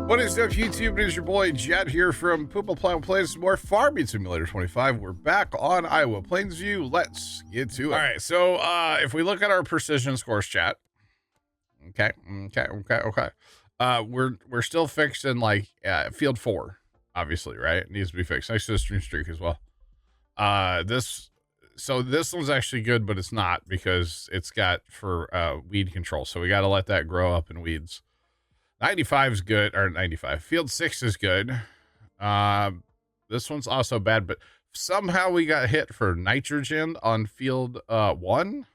What is up, YouTube? It is your boy Jet here from Puma, Plow, plays some more Farming Simulator 25. We're back on Iowa Plainsview. Let's get to it. All right, so if we look at our precision scores, chat. Okay. We're still fixed in like field 4, obviously, right? It needs to be fixed next to the stream streak as well. This one's actually good, but it's not because it's got for weed control. So we got to let that grow up in weeds. 95 is good, or 95. Field 6 is good. This one's also bad, but somehow we got hit for nitrogen on field 1.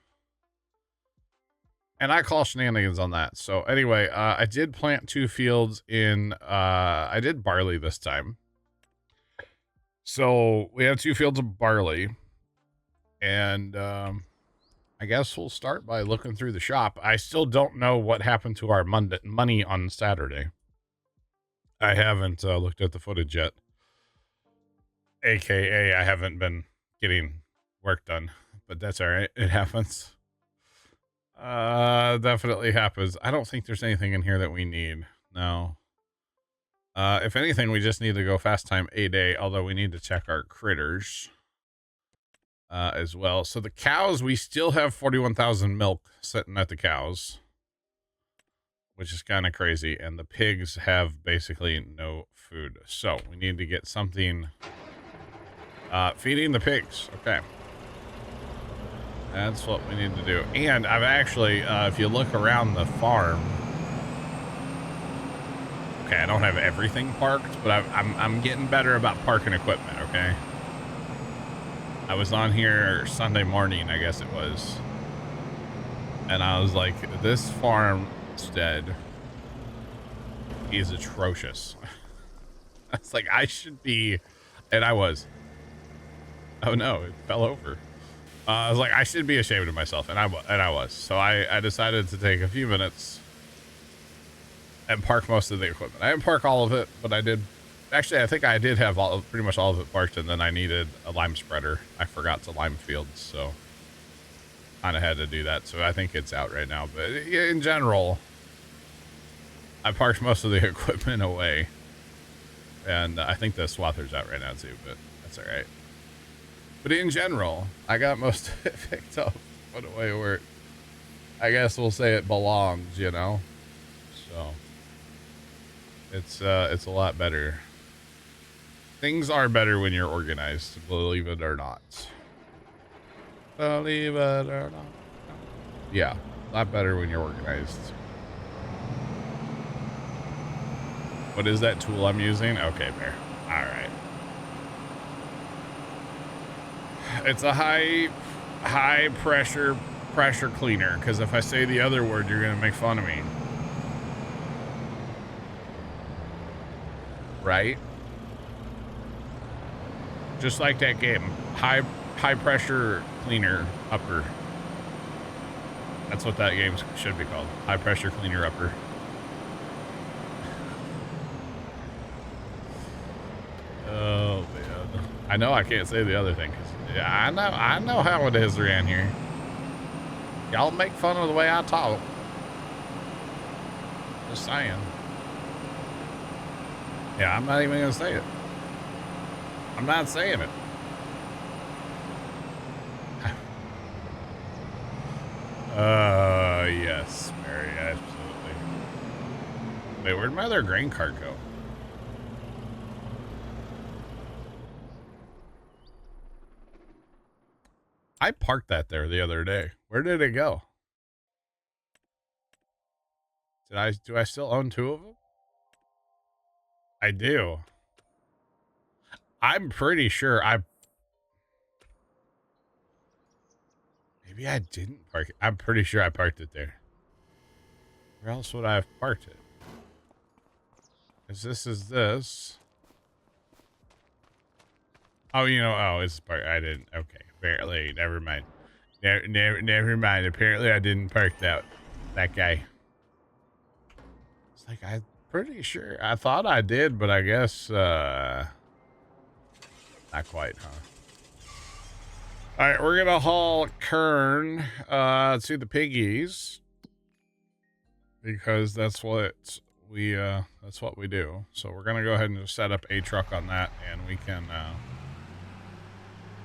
And I call shenanigans on that. So anyway, I did plant 2 fields in, I did barley this time. So we have 2 fields of barley. And I guess we'll start by looking through the shop. I still don't know what happened to our money on Saturday. I haven't looked at the footage yet. AKA, I haven't been getting work done, but that's all right. It happens. Definitely happens. I don't think there's anything in here that we need. No. If anything, we just need to go fast time a day, although we need to check our critters. As well. So the cows, we still have 41,000 milk sitting at the cows, which is kind of crazy. And the pigs have basically no food. So we need to get something, feeding the pigs. Okay. That's what we need to do. And I've actually, if you look around the farm, okay, I don't have everything parked, but I'm getting better about parking equipment. Okay. I was on here Sunday morning, I guess it was. And I was like, this farmstead is atrocious. I was like, I should be, and I was. Oh no, it fell over. I was like, I should be ashamed of myself, and I was. So I decided to take a few minutes and park most of the equipment. I didn't park all of it, but I did. Actually, I think I did have pretty much all of it parked, and then I needed a lime spreader. I forgot to lime fields, so kind of had to do that. So I think it's out right now. But in general, I parked most of the equipment away, and I think the swather's out right now too. But that's all right. But in general, I got most of it picked up, put away where I guess we'll say it belongs. You know, so it's a lot better. Things are better when you're organized, believe it or not. Believe it or not. Yeah, a lot better when you're organized. What is that tool I'm using? Okay, Bear. All right. It's a high pressure cleaner, because if I say the other word, you're going to make fun of me. Right? Just like that game, high pressure cleaner upper. That's what that game should be called. High pressure cleaner upper. Oh man, I know I can't say the other thing because yeah, I know how it is around here. Y'all make fun of the way I talk. Just saying. Yeah, I'm not even gonna say it. I'm not saying it. Yes, Mary, absolutely. Wait, where'd my other grain cart go? I parked that there the other day. Where did it go? Do I still own 2 of them? I do. I'm pretty sure maybe I didn't park it. I'm pretty sure I parked it there. Where else would I have parked it? Because this is this. Oh, you know, oh, it's parked. I didn't. Okay, apparently, never mind. Never mind. Apparently, I didn't park that guy. It's like, I'm pretty sure. I thought I did, but I guess, not quite, huh? All right, we're gonna haul Kern to the piggies because that's what what we do. So we're gonna go ahead and just set up a truck on that, and we can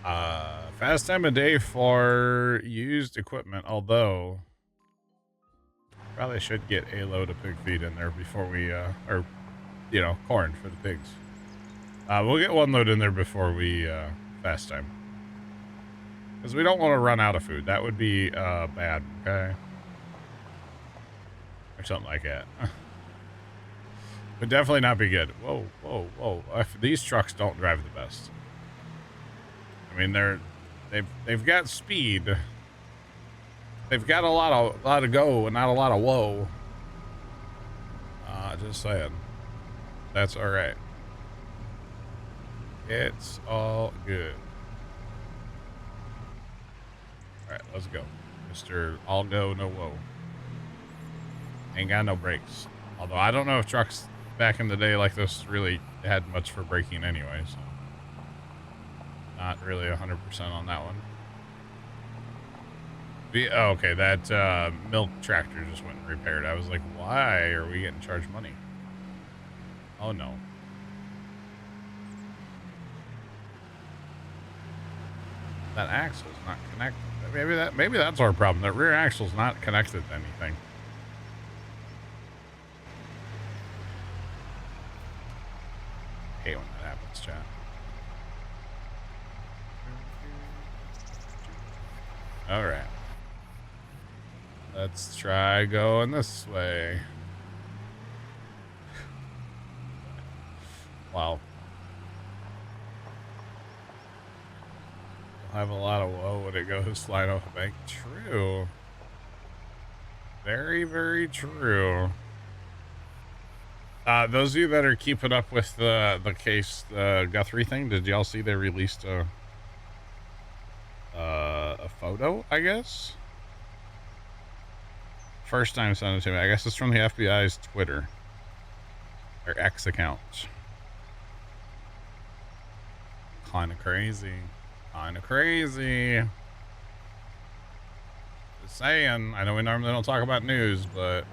fast time of day for used equipment. Although probably should get a load of pig feed in there before we or you know, corn for the pigs. We'll get one load in there before we fast time, because we don't want to run out of food. That would be bad, okay? Or something like that. Would definitely not be good. Whoa, whoa, whoa! These trucks don't drive the best. I mean, they've got speed. They've got a lot of go and not a lot of whoa. Just saying. That's all right. It's all good. All right, let's go, Mr. All Go No Whoa. Ain't got no brakes. Although I don't know if trucks back in the day like this really had much for braking anyway, so not really 100% on that one. Oh, okay, that milk tractor just went and repaired. I was like, why are we getting charged money? Oh no. That axle's not connected. Maybe that's our problem. That rear axle's not connected to anything. I hate when that happens, chat. All right. Let's try going this way. Wow. We'll have a lot of whoa when it goes slide off the bank. True. Very, very true. Those of you that are keeping up with the case, Guthrie thing, did y'all see they released a photo, I guess? First time sent it to me. I guess it's from the FBI's Twitter. Their X account. Kind of crazy. Kind of crazy. Just saying. I know we normally don't talk about news, but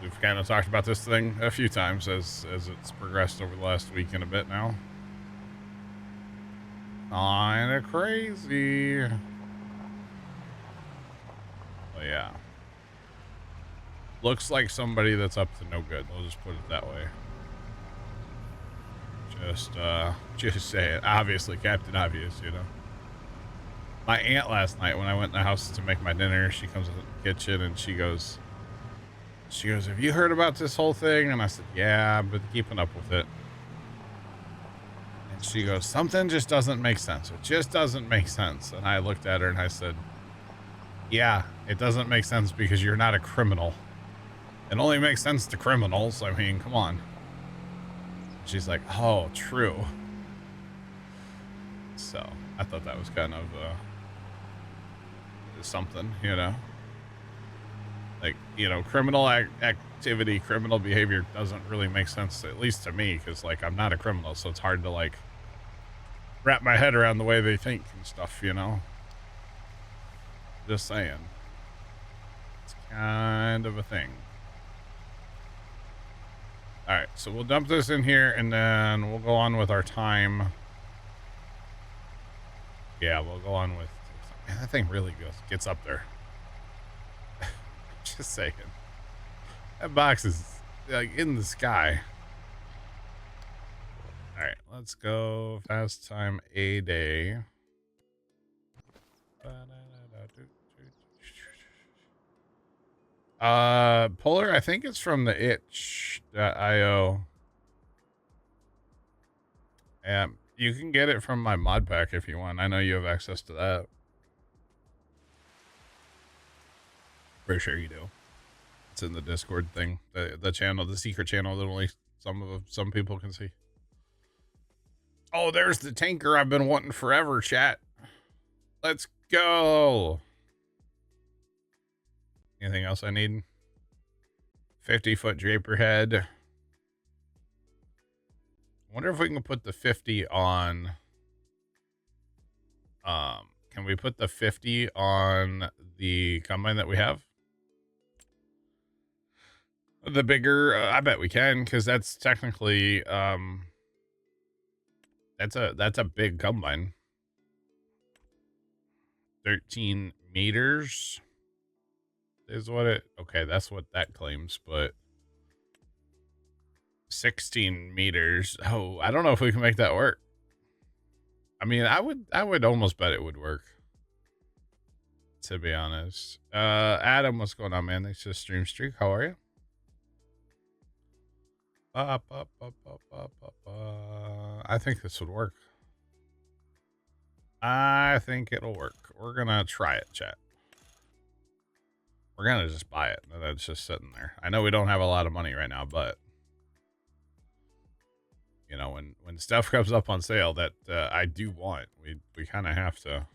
we've kind of talked about this thing a few times as it's progressed over the last week and a bit now. Kind of crazy. Well, yeah. Looks like somebody that's up to no good. We'll just put it that way. Just say it. Obviously, Captain Obvious, you know. My aunt last night, when I went in the house to make my dinner, she comes in the kitchen and she goes, have you heard about this whole thing? And I said, yeah, I've been keeping up with it. And she goes, something just doesn't make sense. It just doesn't make sense. And I looked at her and I said, yeah, it doesn't make sense because you're not a criminal. It only makes sense to criminals. I mean, come on. She's like, oh, true. So I thought that was kind of something, you know. Like, you know, criminal activity, criminal behavior doesn't really make sense, at least to me, because, like, I'm not a criminal, so it's hard to, like, wrap my head around the way they think and stuff, you know. Just saying. It's kind of a thing. All right, so we'll dump this in here, and then we'll go on with our time. Yeah, we'll go on with... Man, that thing really gets up there. Just saying. That box is, like, in the sky. All right, let's go fast time a day. Polar, I think it's from the itch.io. Yeah, you can get it from my mod pack if you want. I know you have access to that. For sure you do. It's in the Discord thing, the channel, the secret channel that only some people can see. Oh, there's the tanker I've been wanting forever, chat. Let's go. Anything else I need? 50-foot draper head. Wonder if we can put the 50 on. Can we put the 50 on the combine that we have? The bigger, I bet we can, because that's technically, that's a big combine. 13 meters is what it, okay, that's what that claims, but 16 meters. Oh, I don't know if we can make that work. I mean, I would almost bet it would work, to be honest. Adam, what's going on, man? Thanks for the stream streak. How are you? I think this would work. I think it'll work. We're gonna try it, chat. We're gonna just buy it. That's just sitting there. I know we don't have a lot of money right now, but you know, when stuff comes up on sale that I do want, we kind of have to.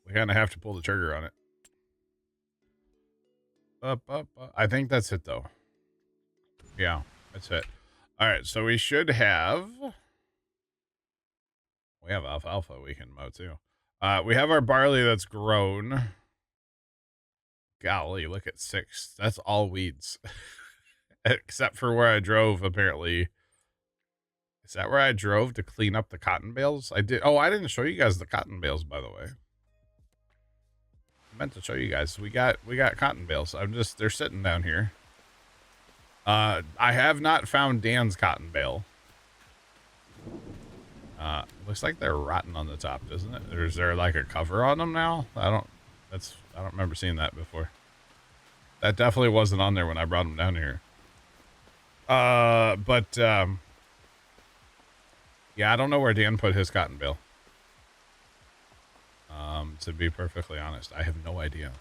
We kind of have to pull the trigger on it. I think that's it, though. Yeah, that's it. All right, so we should have. We have alfalfa we can mow too. We have our barley that's grown. Golly, look at 6. That's all weeds. Except for where I drove, apparently. Is that where I drove to clean up the cotton bales? I did. Oh, I didn't show you guys the cotton bales, by the way. I meant to show you guys. We got cotton bales. They're sitting down here. I have not found Dan's cotton bale. Looks like they're rotten on the top, doesn't it? Or is there like a cover on them now? I don't remember seeing that before. That definitely wasn't on there when I brought them down here. Yeah, I don't know where Dan put his cotton bale. To be perfectly honest, I have no idea.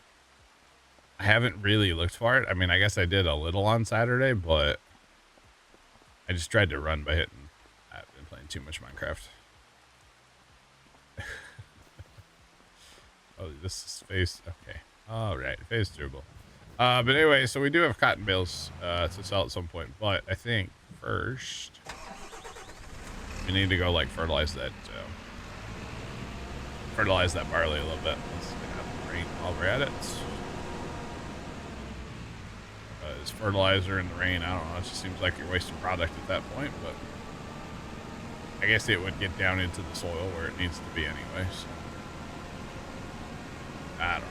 I haven't really looked for it. I mean, I guess I did a little on Saturday, but I just tried to run by hitting. I've been playing too much Minecraft. Oh, this is phase. Okay. All right. Phase durable. But anyway, so we do have cotton bales to sell at some point, but I think first we need to go like fertilize that barley a little bit. Let's have the rain while we're at it. Is fertilizer in the rain? I don't know. It just seems like you're wasting product at that point, but I guess it would get down into the soil where it needs to be anyway. So I don't know.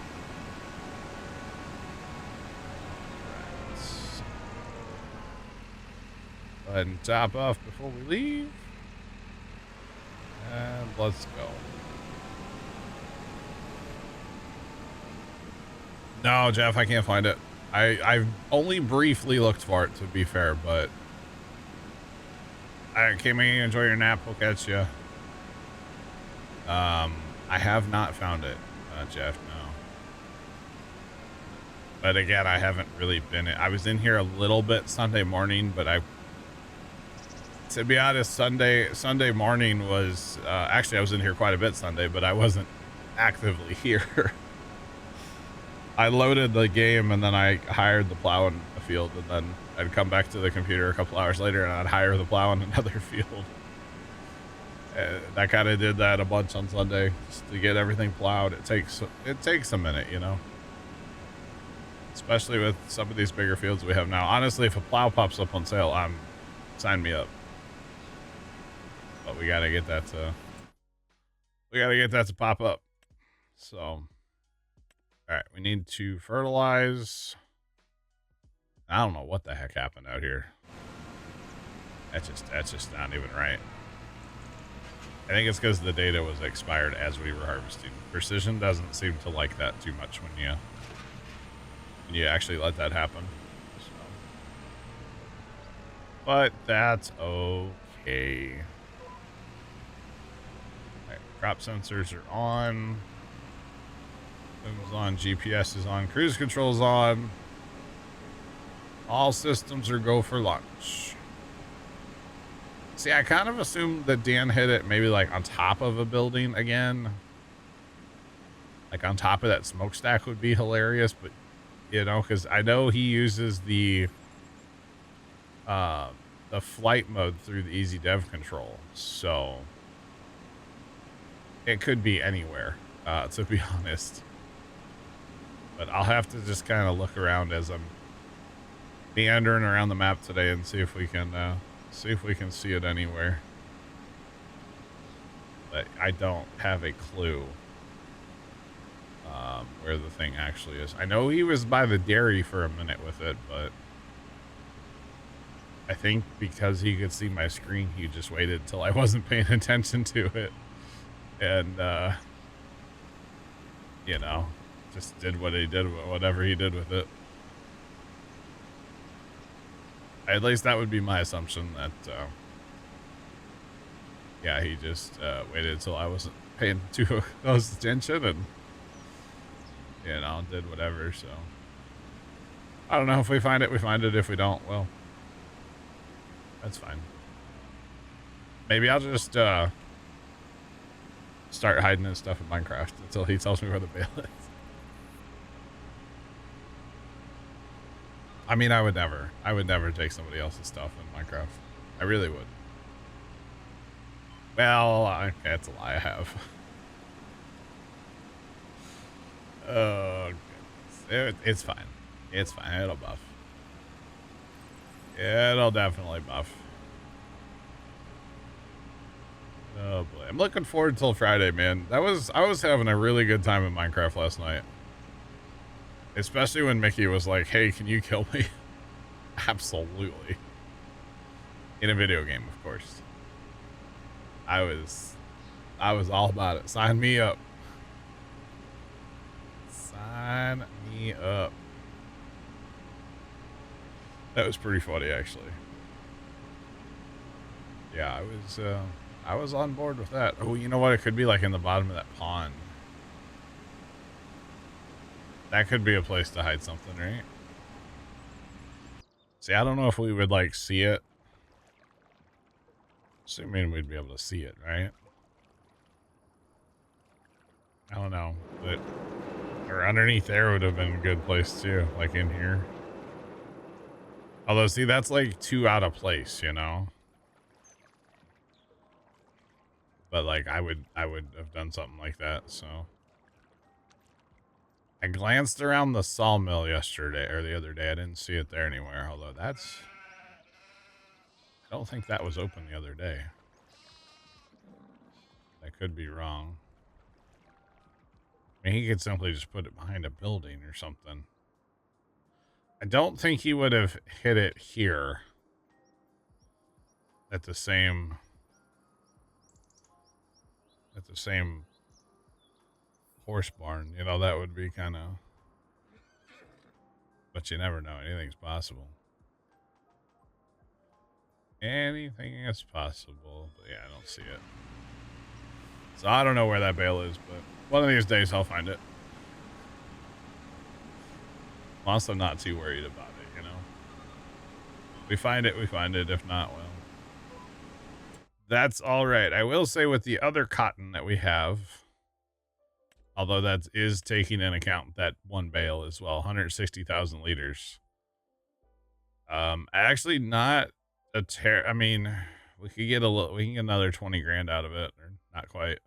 Go ahead and top off before we leave. And let's go. No, Jeff, I can't find it. I've only briefly looked for it, to be fair, but I came in, enjoy your nap, we'll catch you. I have not found it, Jeff, no. But again, I haven't really been in. I was in here a little bit Sunday morning, but to be honest, Sunday morning was, actually I was in here quite a bit Sunday, but I wasn't actively here. I loaded the game and then I hired the plow in a field, and then I'd come back to the computer a couple hours later and I'd hire the plow in another field. I kind of did that a bunch on Sunday just to get everything plowed. It takes a minute, you know, especially with some of these bigger fields we have now. Honestly, if a plow pops up on sale, sign me up. But we gotta get that to pop up. So. All right, we need to fertilize. I don't know what the heck happened out here. That's just not even right. I think it's because the data was expired as we were harvesting. Precision doesn't seem to like that too much when you actually let that happen. So. But that's okay. All right, crop sensors are on. Boom's on, GPS is on, cruise control's on. All systems are go for launch. See, I kind of assumed that Dan hit it maybe like on top of a building again. Like on top of that smokestack would be hilarious, but you know, because I know he uses the flight mode through the easy dev control, so it could be anywhere, to be honest. But I'll have to just kind of look around as I'm meandering around the map today and see if we can see it anywhere. But I don't have a clue where the thing actually is. I know he was by the dairy for a minute with it, but I think because he could see my screen, he just waited till I wasn't paying attention to it. And, you know, just did what he did, whatever he did with it. At least that would be my assumption that, yeah, he just waited until I wasn't paying too close attention and, you know, did whatever. So I don't know. If we find it, we find it. If we don't, well, that's fine. Maybe I'll just start hiding his stuff in Minecraft until he tells me where the bale is. I mean, I would never take somebody else's stuff in Minecraft. I really would. Well, okay, that's a lie. I have. Oh, goodness. It's fine. It's fine. It'll buff. It'll definitely buff. Oh boy, I'm looking forward till Friday, man. I was having a really good time in Minecraft last night. Especially when Mickey was like, hey, can you kill me? Absolutely. In a video game, of course. I was all about it. Sign me up. Sign me up. That was pretty funny, actually. Yeah, I was on board with that. Oh, you know what? It could be like in the bottom of that pond. That could be a place to hide something, right? See, I don't know if we would like see it. Assuming we'd be able to see it, right? I don't know, but or underneath there would have been a good place too, like in here. Although, see, that's like too out of place, you know. But like, I would have done something like that. So I glanced around the sawmill yesterday or the other day. I didn't see it there anywhere. Although I don't think that was open the other day. I could be wrong. I mean, he could simply just put it behind a building or something. I don't think he would have hit it here at the same horse barn. You know, that would be kind of, but you never know. Anything's possible. Anything is possible. But yeah, I don't see it. So I don't know where that bale is, but one of these days I'll find it. Plus, I'm not too worried about it, you know. We find it, we find it. If not, well, that's all right. I will say with the other cotton that we have, although that is taking into account that one bale as well, 160,000 liters. Actually not a I mean, we could get we can get another 20 grand out of it, or not quite,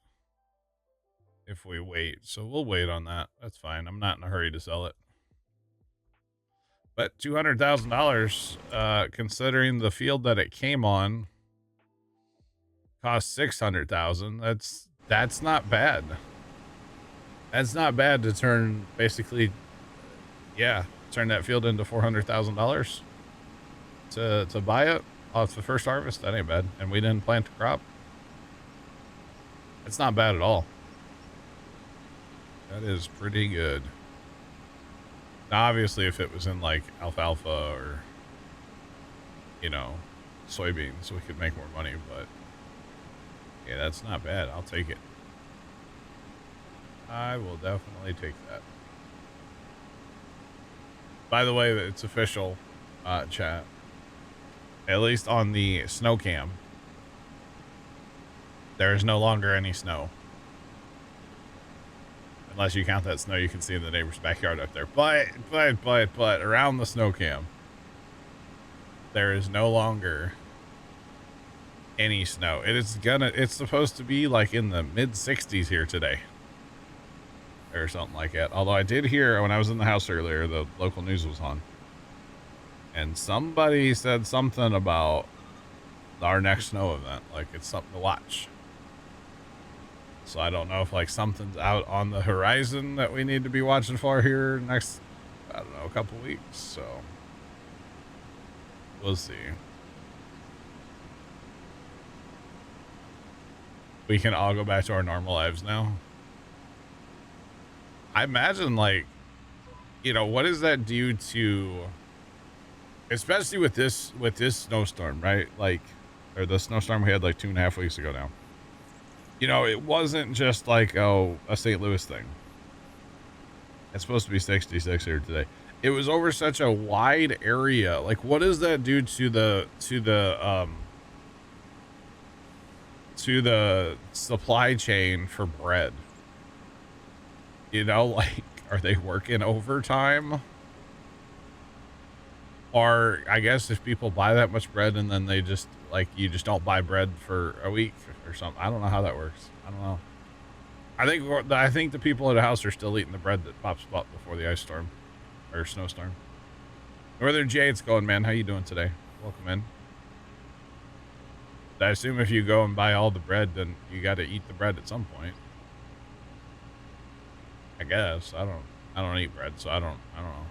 if we wait. So we'll wait on that. That's fine. I'm not in a hurry to sell it. But $200,000, considering the field that it came on cost 600,000, that's not bad. That's not bad to turn basically, yeah, turn that field into $400,000 to buy it off the first harvest. That ain't bad. And we didn't plant a crop. It's not bad at all. That is pretty good. Now, obviously, if it was in like alfalfa or, you know, soybeans, we could make more money, but yeah, that's not bad. I'll take it. I will definitely take that. By the way, it's official, chat. At least on the snow cam, there is no longer any snow. Unless you count that snow you can see in the neighbor's backyard up there. But around the snow cam, there is no longer any snow. It's supposed to be like in the mid 60s here today. Or something like that. Although I did hear when I was in the house earlier, the local news was on. And somebody said something about our next snow event, like it's something to watch. So I don't know if like something's out on the horizon that we need to be watching for here next, I don't know, a couple weeks. So we'll see. We can all go back to our normal lives now. I imagine, like, you know, what does that do to, especially with this snowstorm, right? Like, or the snowstorm we had like 2.5 weeks ago now. You know, it wasn't just like, oh, a St. Louis thing. It's supposed to be 66 here today. It was over such a wide area. Like, what does that do to the supply chain for bread? You know, like, are they working overtime? Or I guess if people buy that much bread and then they just, like, you just don't buy bread for a week or something. I don't know how that works. I don't know. I think the people at the house are still eating the bread that pops up before the ice storm or snowstorm. Northern Jade's going, man. How you doing today? Welcome in. I assume if you go and buy all the bread, then you got to eat the bread at some point. I guess. I don't eat bread, so I don't know.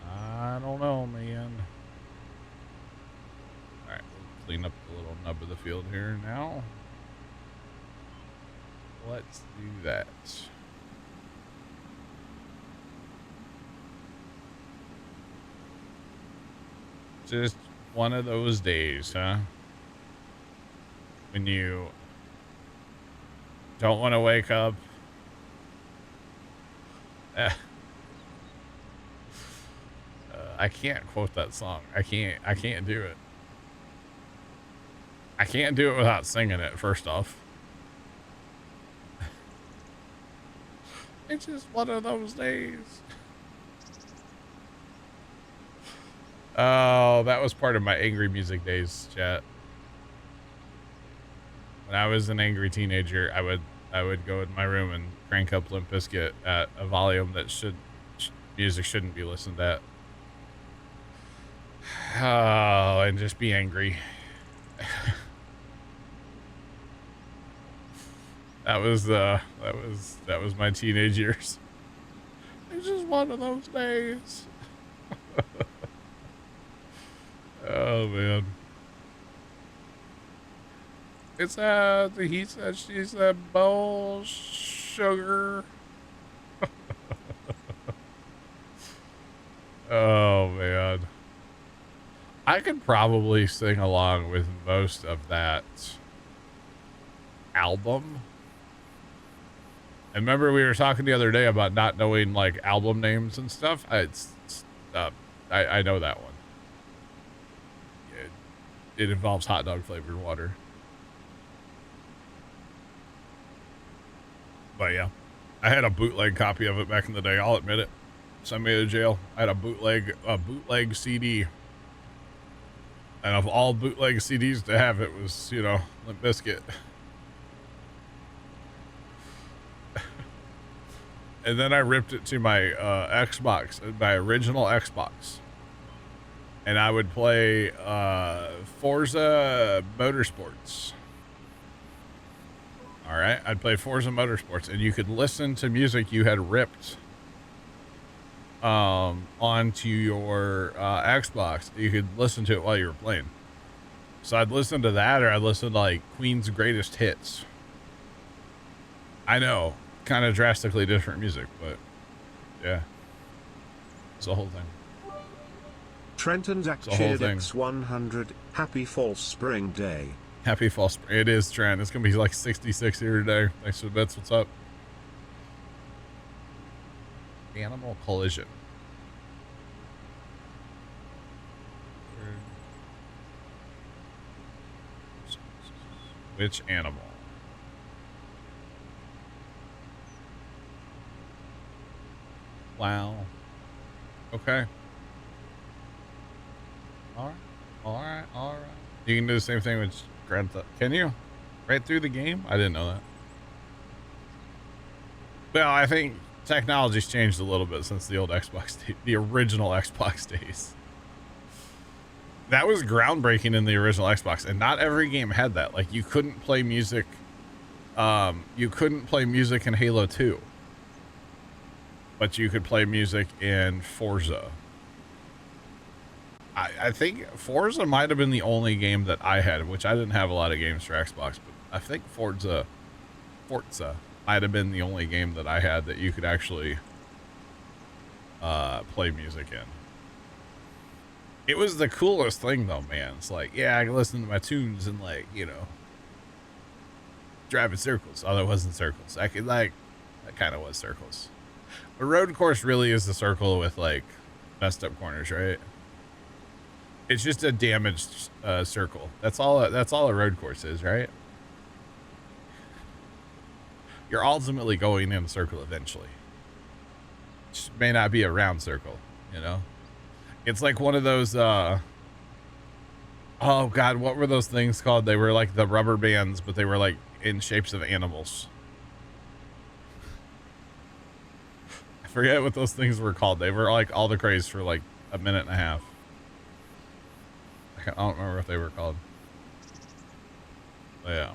I don't know, man. All right, we'll clean up the little nub of the field here now. Let's do that. Just one of those days, huh? When you don't want to wake up. I can't quote that song. I can't do it. I can't do it without singing it, first off. It's just one of those days. Oh, that was part of my angry music days, chat. When I was an angry teenager, I would go in my room and crank up Limp Bizkit at a volume that music shouldn't be listened at. Oh, and just be angry. That was my teenage years. It's just one of those days. Oh man. It's he said she said bowl sugar. Oh man. I could probably sing along with most of that album. And remember we were talking the other day about not knowing like album names and stuff. I know that one. It involves hot dog flavored water. But yeah, I had a bootleg copy of it back in the day. I'll admit it. Sent me to jail. I had a bootleg CD. And of all bootleg CDs to have, it was, you know, Limp Bizkit. And then I ripped it to my Xbox, my original Xbox. And I would play Forza Motorsports. All right, I'd play Forza Motorsports, and you could listen to music you had ripped onto your Xbox. You could listen to it while you were playing. So I'd listen to that, or I'd listen to like Queen's Greatest Hits. I know, kind of drastically different music, but yeah, it's the whole thing. Trenton Zach cheered X100. Happy Fall Spring Day. Happy Fall Spring. It is, Trent. It's going to be like 66 here today. Thanks for the bits. What's up? Animal collision. Which animal? Wow. Okay. All right. You can do the same thing with Grand Theft. Can you? Right through the game? I didn't know that. Well, I think technology's changed a little bit since the old Xbox, the original Xbox days. That was groundbreaking in the original Xbox, and not every game had that. Like, you couldn't play music. You couldn't play music in Halo 2, but you could play music in Forza. I think Forza might have been the only game that I had, which I didn't have a lot of games for Xbox, but I think Forza might have been the only game that I had that you could actually play music in. It was the coolest thing though, man. It's like, yeah, I can listen to my tunes and, like, you know, drive in circles. Although it wasn't circles. I could, like, that kind of was circles. A road course really is the circle with, like, messed up corners, right? It's just a damaged circle. That's all a road course is, right? You're ultimately going in a circle eventually. It just may not be a round circle, you know? It's like one of those, oh God, what were those things called? They were like the rubber bands, but they were like in shapes of animals. I forget what those things were called. They were like all the craze for like a minute and a half. I don't remember what they were called. But yeah.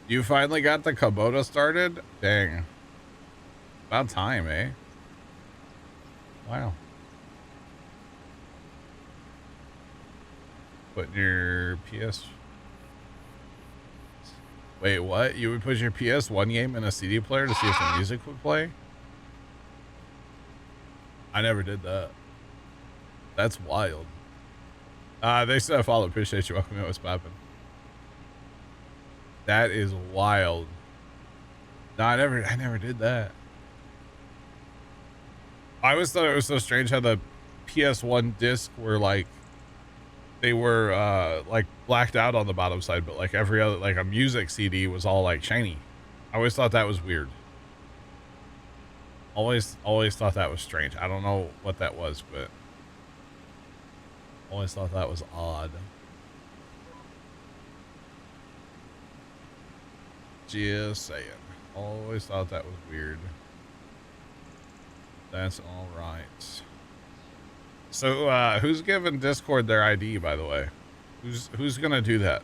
You finally got the Kubota started? Dang. About time, eh? Wow. Putting your PS... Wait, what? You would put your PS1 game in a CD player to see if the music would play? I never did that. That's wild. They said follow. Appreciate you. Welcome in. What's poppin'? That is wild. No, I never did that. I always thought it was so strange how the PS1 disc were like, they were like blacked out on the bottom side, but like every other, like a music CD was all like shiny. I always thought that was weird. Always thought that was strange. I don't know what that was, but always thought that was odd. Just saying. Always thought that was weird. That's all right. So, who's giving Discord their ID, by the way? Who's gonna do that?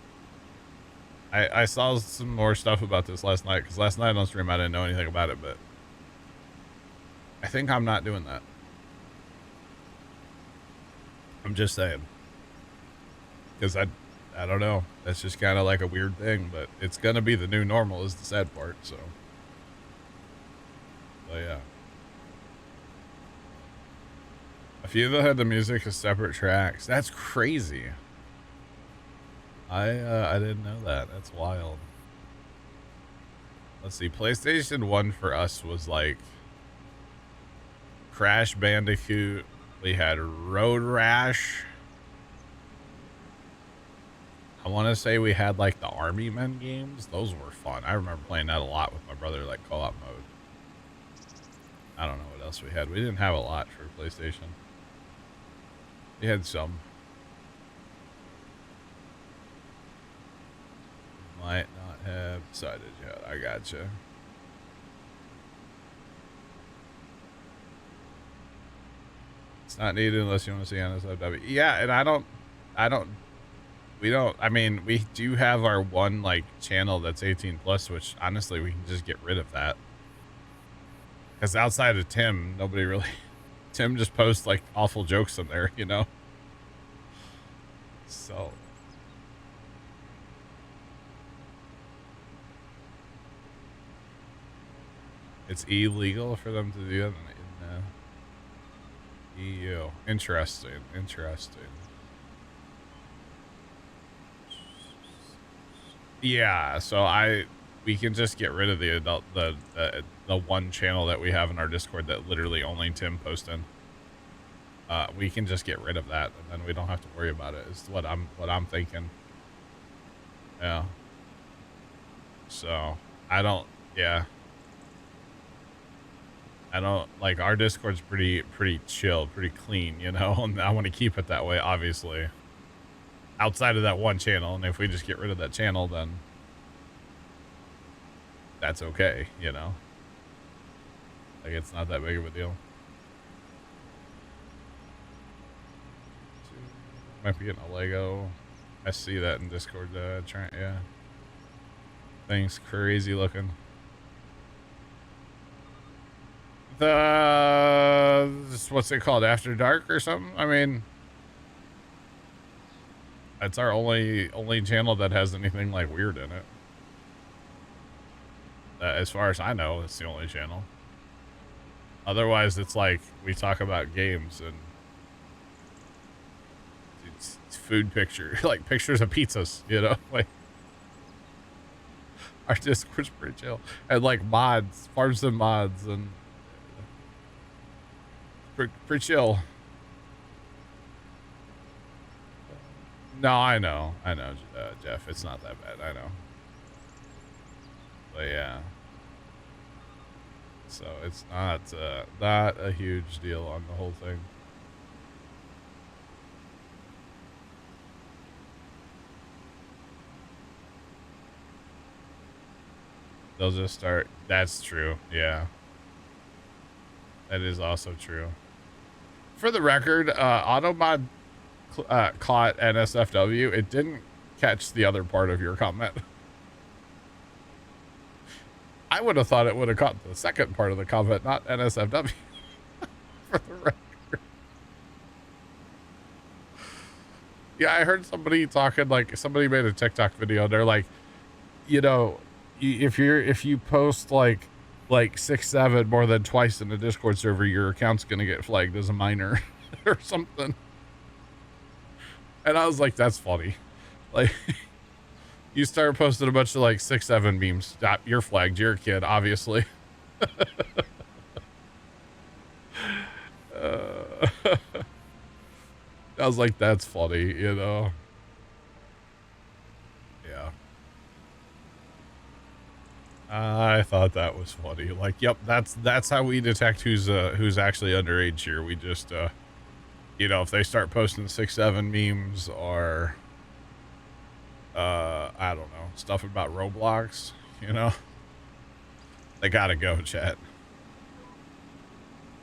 I saw some more stuff about this last night, because last night on stream I didn't know anything about it, but I think I'm not doing that. I'm just saying. Because I don't know. That's just kind of like a weird thing, but it's going to be the new normal is the sad part, so. But yeah. A few of them had the music as separate tracks. That's crazy. I didn't know that. That's wild. Let's see. PlayStation 1 for us was like Crash Bandicoot. We had Road Rash. I want to say we had like the Army Men games. Those were fun. I remember playing that a lot with my brother, like co-op mode. I don't know what else we had. We didn't have a lot for PlayStation. We had some. Might not have decided yet. I gotcha. It's not needed unless you want to see NSFW. Yeah, and I mean, we do have our one like channel that's 18 plus, which honestly we can just get rid of that. Because outside of Tim, nobody really, Tim just posts like awful jokes in there, you know? So. It's illegal for them to do that in the EU. Interesting. Yeah, so we can just get rid of the one channel that we have in our Discord that literally only Tim posts in. We can just get rid of that, and then we don't have to worry about it. Is what I'm thinking. Yeah. So yeah. I don't like our Discord's pretty chill, pretty clean, you know, and I want to keep it that way, obviously. Outside of that one channel, and if we just get rid of that channel, then that's okay, you know? Like, it's not that big of a deal. Might be getting a Lego. I see that in Discord. Yeah. Thing's crazy looking. What's it called? After Dark or something? I mean, that's our only channel that has anything like weird in it. As far as I know, it's the only channel. Otherwise, it's like we talk about games and it's food picture, like pictures of pizzas, you know, like our Discord's pretty chill, and like mods, farms and mods, and pretty chill. No, I know, Jeff. It's not that bad. I know, but yeah. So it's not a huge deal on the whole thing. They'll just start. That's true. Yeah. That is also true. For the record, Automod caught NSFW. It didn't catch the other part of your comment. I would have thought it would have caught the second part of the comment, not NSFW. For the record. Yeah, I heard somebody talking, like, somebody made a TikTok video. They're like, you know, if you post like 6-7 more than twice in the Discord server, your account's gonna get flagged as a minor or something. And I was like, that's funny. Like, you start posting a bunch of like 6-7 memes. You're flagged. You're a kid, obviously. I was like, that's funny, you know? Yeah. I thought that was funny. Like, yep, that's how we detect who's actually underage here. We just, you know, if they start posting 6-7 memes or, I don't know, stuff about Roblox, you know, they gotta go, chat.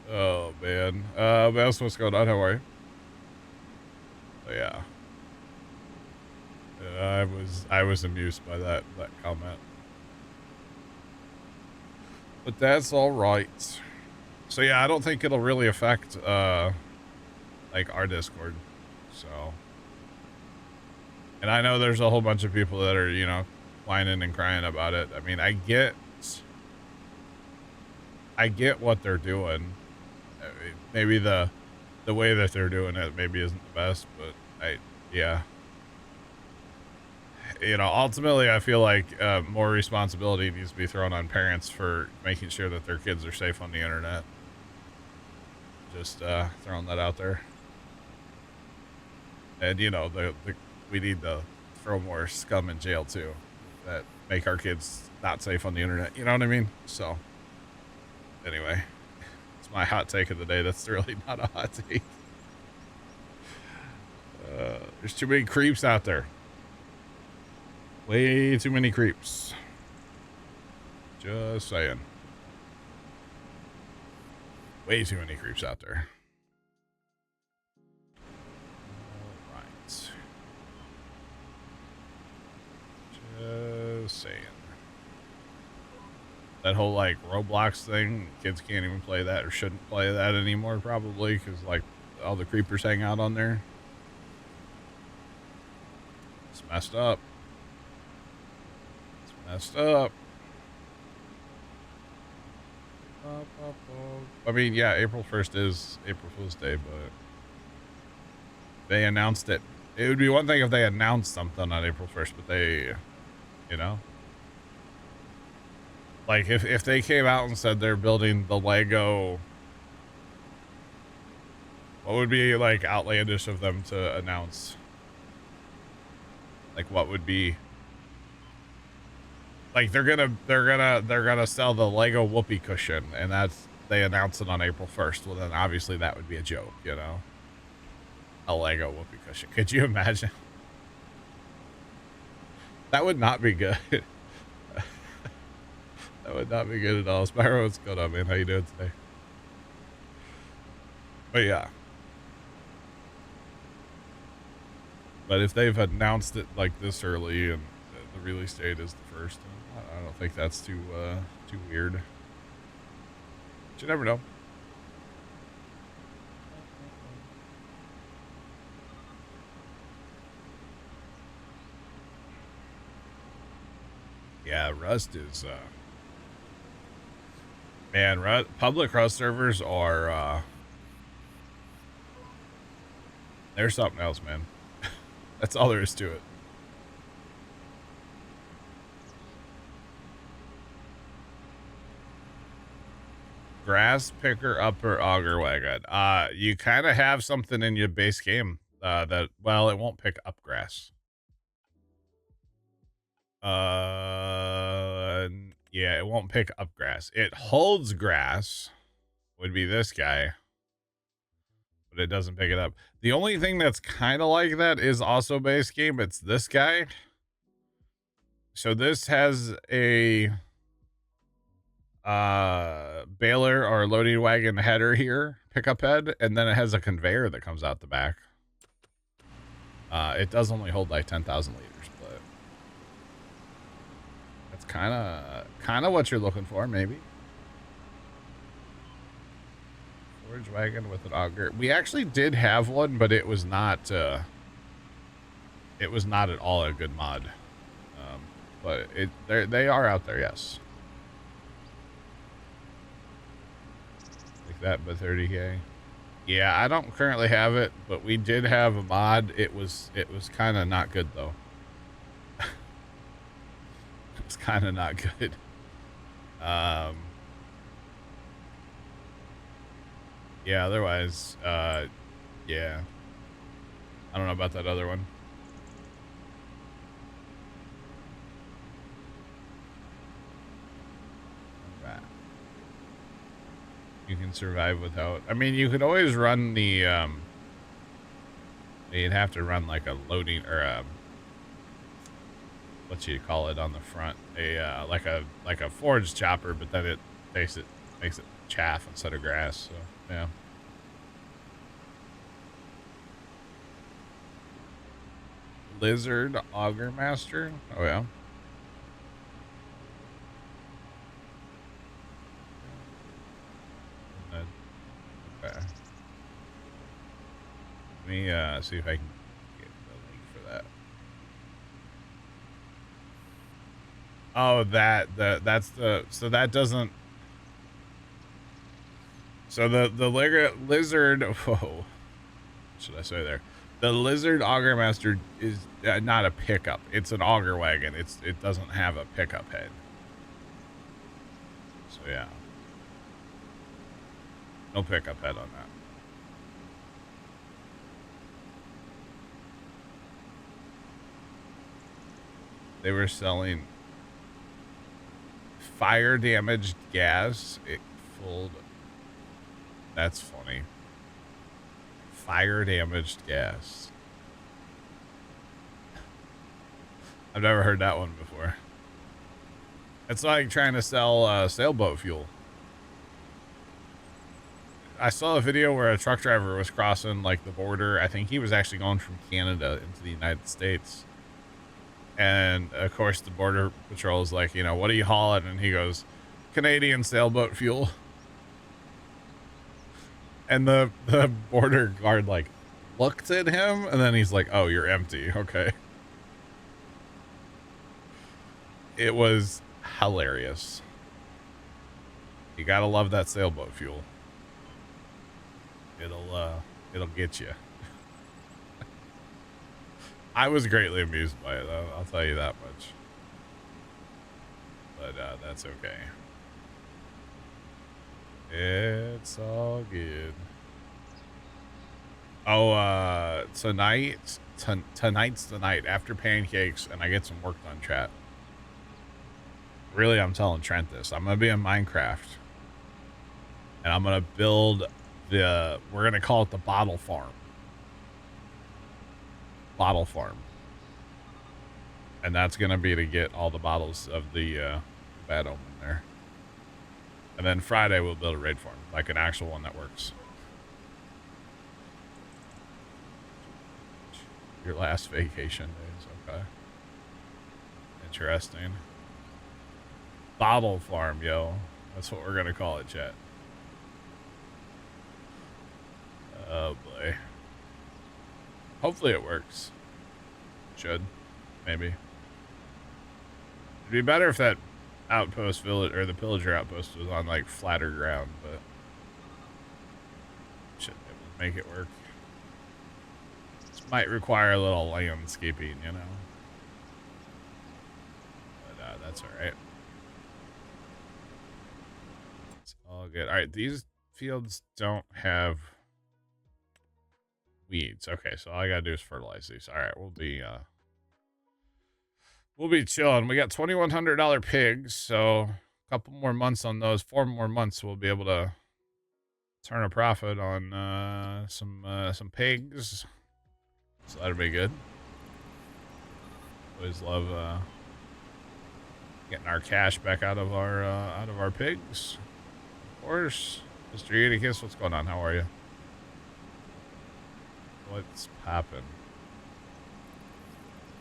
Oh man, Mouse, what's going on? How are you? Oh, yeah. I was amused by that comment. But that's all right. So yeah, I don't think it'll really affect like our Discord. So, and I know there's a whole bunch of people that are, you know, whining and crying about it. I mean, I get what they're doing. I mean, maybe the way that they're doing it maybe isn't the best, but yeah. You know, ultimately, I feel like more responsibility needs to be thrown on parents for making sure that their kids are safe on the internet. Just throwing that out there. And, you know, we need to throw more scum in jail, too, that make our kids not safe on the internet. You know what I mean? So, anyway, it's my hot take of the day. That's really not a hot take. There's too many creeps out there. Way too many creeps. Just saying. Way too many creeps out there. All right. Just saying. That whole, like, Roblox thing, kids can't even play that or shouldn't play that anymore, probably, because, like, all the creepers hang out on there. It's messed up. Messed up. I mean, yeah, April 1st is April Fool's Day, but they announced it. It would be one thing if they announced something on April 1st, but they, you know, like if they came out and said they're building the Lego, what would be like outlandish of them to announce? Like, what would be? Like, they're gonna sell the Lego whoopee cushion, and they announced it on April 1st. Well, then obviously that would be a joke, you know? A Lego whoopee cushion. Could you imagine? That would not be good. would not be good at all. Spyro, what's going on, man? How you doing today? But yeah. But if they've announced it like this early and the release date is the first, I don't think that's too weird. But you never know. Yeah, Rust is man, public Rust servers are they're something else, man. That's all there is to it. Grass picker upper auger wagon. You kind of have something in your base game that, well, it won't pick up grass. Yeah, it won't pick up grass. It holds grass, would be this guy, but it doesn't pick it up. The only thing that's kind of like that is also base game. It's this guy. So this has a baler or loading wagon header here, pickup head, and then it has a conveyor that comes out the back. It does only hold like 10,000 liters, but that's kind of what you're looking for, maybe. Storage wagon with an auger. We actually did have one, but it was not at all a good mod. But they are out there, yes. Like that, but 30K. Yeah, I don't currently have it, but we did have a mod. It was kind of not good though. It's kind of not good. Yeah, otherwise, yeah. I don't know about that other one. Right. You can survive without, I mean, you could always run the, you'd have to run like a loading or what you call it on the front, like a forage chopper, but then it makes it chaff instead of grass. So yeah. Lizard Auger Master. Oh yeah. Okay. Let me see if I can get the link for that. Oh, that's the, so that doesn't, so the lizard, whoa, what should I say there? The Lizard Auger Master is not a pickup. It's an auger wagon. It doesn't have a pickup head. So yeah. No pickup head on that. They were selling fire damaged gas. It fooled. That's funny. Fire damaged gas. I've never heard that one before. It's like trying to sell sailboat fuel. I saw a video where a truck driver was crossing like the border. I think he was actually going from Canada into the United States. And of course the border patrol is like, you know, what are you hauling? And he goes, Canadian sailboat fuel. And the border guard like looked at him and then he's like, oh, you're empty. Okay. It was hilarious. You gotta love that sailboat fuel. It'll get you. I was greatly amused by it, though. I'll tell you that much. But that's okay. It's all good. Oh, tonight's the night after pancakes, and I get some work done, chat. Really, I'm telling Trent this. I'm gonna be in Minecraft, and I'm gonna build we're gonna call it the bottle farm. Bottle farm. And that's gonna be to get all the bottles of the bad omen there. And then Friday we'll build a raid farm, like an actual one that works. Your last vacation days, okay. Interesting. Bottle farm, yo. That's what we're gonna call it, chat. Oh boy. Hopefully it works. Should. Maybe. It'd be better if that outpost village, or the pillager outpost, was on like flatter ground, but should be able to make it work. This might require a little landscaping, you know. But that's alright. It's all good. Alright, these fields don't have weeds. Okay, so all I gotta do is fertilize these. Alright, we'll be chilling. We got $2,100 pigs, so a couple more months on those. 4 more months, we'll be able to turn a profit on some pigs. So that'll be good. Always love getting our cash back out of our pigs. Of course, Mr. Eutychus, what's going on? How are you? What's poppin'?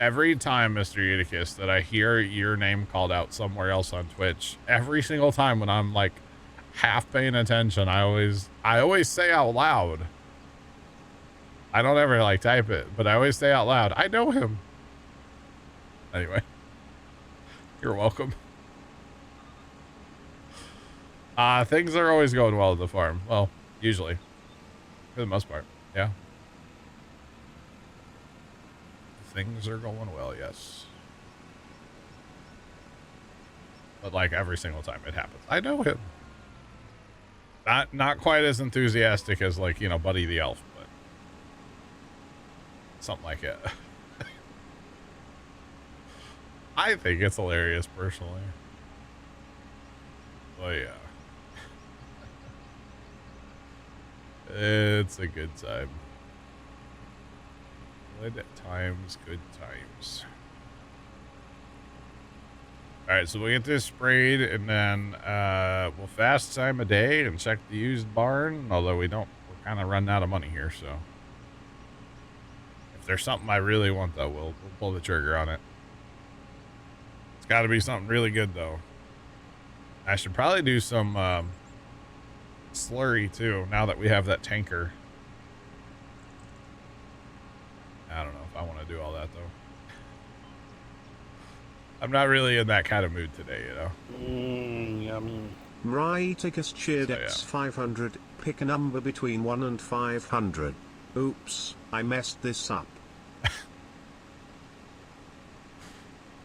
Every time, Mr. Eutychus, that I hear your name called out somewhere else on Twitch, every single time when I'm like half paying attention, I always say out loud. I don't ever like type it, but I always say out loud, I know him. Anyway, you're welcome. Things are always going well at the farm. Well, usually, for the most part, yeah. Things are going well, yes. But like every single time it happens, I know him. Not quite as enthusiastic as like, you know, Buddy the Elf, but something like it. I think it's hilarious personally. Oh yeah. It's a good time. Good times, good times. Alright, so we'll get this sprayed, and then we'll fast time a day and check the used barn, although we're kind of running out of money here, so. If there's something I really want, though, we'll pull the trigger on it. It's got to be something really good, though. I should probably do some slurry, too, now that we have that tanker. I don't know if I want to do all that, though. I'm not really in that kind of mood today, you know? Yummy. Mraiticus cheered X500. Pick a number between 1 and 500. Oops, I messed this up.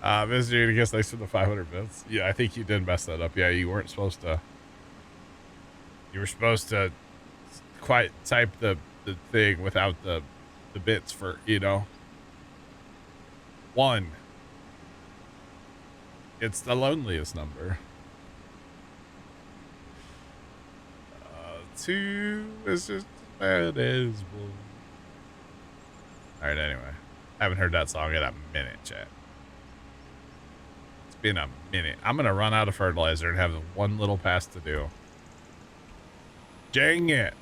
Mr. Eutychus, thanks for the 500 bits. Yeah, I think you did mess that up. Yeah, you weren't supposed to. You were supposed to quite type the thing without the bits for, you know. 1. It's the loneliest number. 2 is just as bad as 1. Alright, anyway. Haven't heard that song in a minute, chat. It's been a minute. I'm gonna run out of fertilizer and have one little pass to do. Dang it.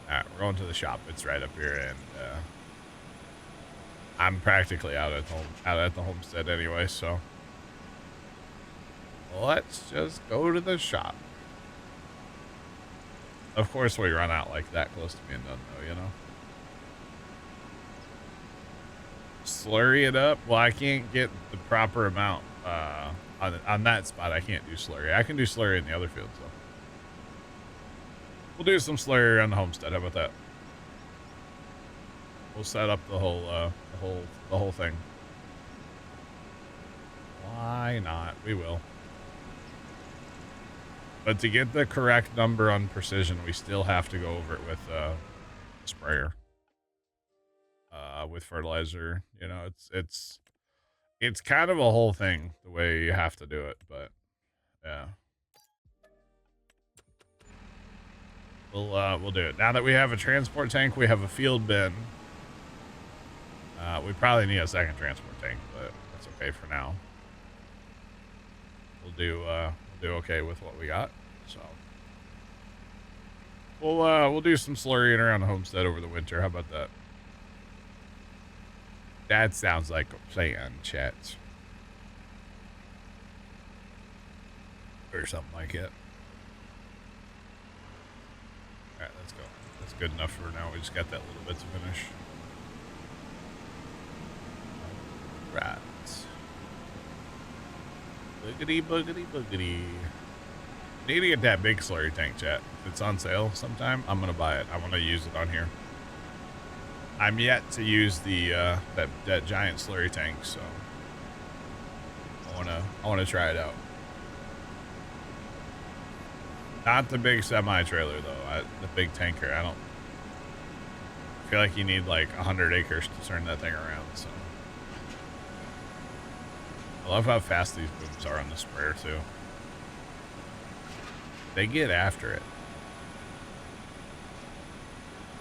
Alright, we're going to the shop. It's right up here, and I'm practically out at the homestead anyway, so let's just go to the shop. Of course we run out like that close to being done, though, you know. Slurry it up. Well, I can't get the proper amount on that spot. I can't do slurry. I can do slurry in the other fields, though. We'll do some slurry on the homestead. How about that? We'll set up the whole thing. Why not? We will. But to get the correct number on precision, we still have to go over it with sprayer, with fertilizer. You know, it's kind of a whole thing the way you have to do it. But yeah, we'll do it now that we have a transport tank. We have a field bin. We probably need a second transport tank, but that's okay for now. do okay with what we got. So we'll do some slurrying around the homestead over the winter. How about that? That sounds like a plan, chat. Or something like it. Alright, let's go. That's good enough for now. We just got that little bit to finish. Right. Boogity, boogity, boogity. Need to get that big slurry tank, chat. If it's on sale sometime, I'm gonna buy it. I want to use it on here. I'm yet to use the that giant slurry tank, so I wanna try it out. Not the big semi trailer though. The big tanker. I feel like you need like 100 acres to turn that thing around. So I love how fast these booms are on the sprayer too. They get after it.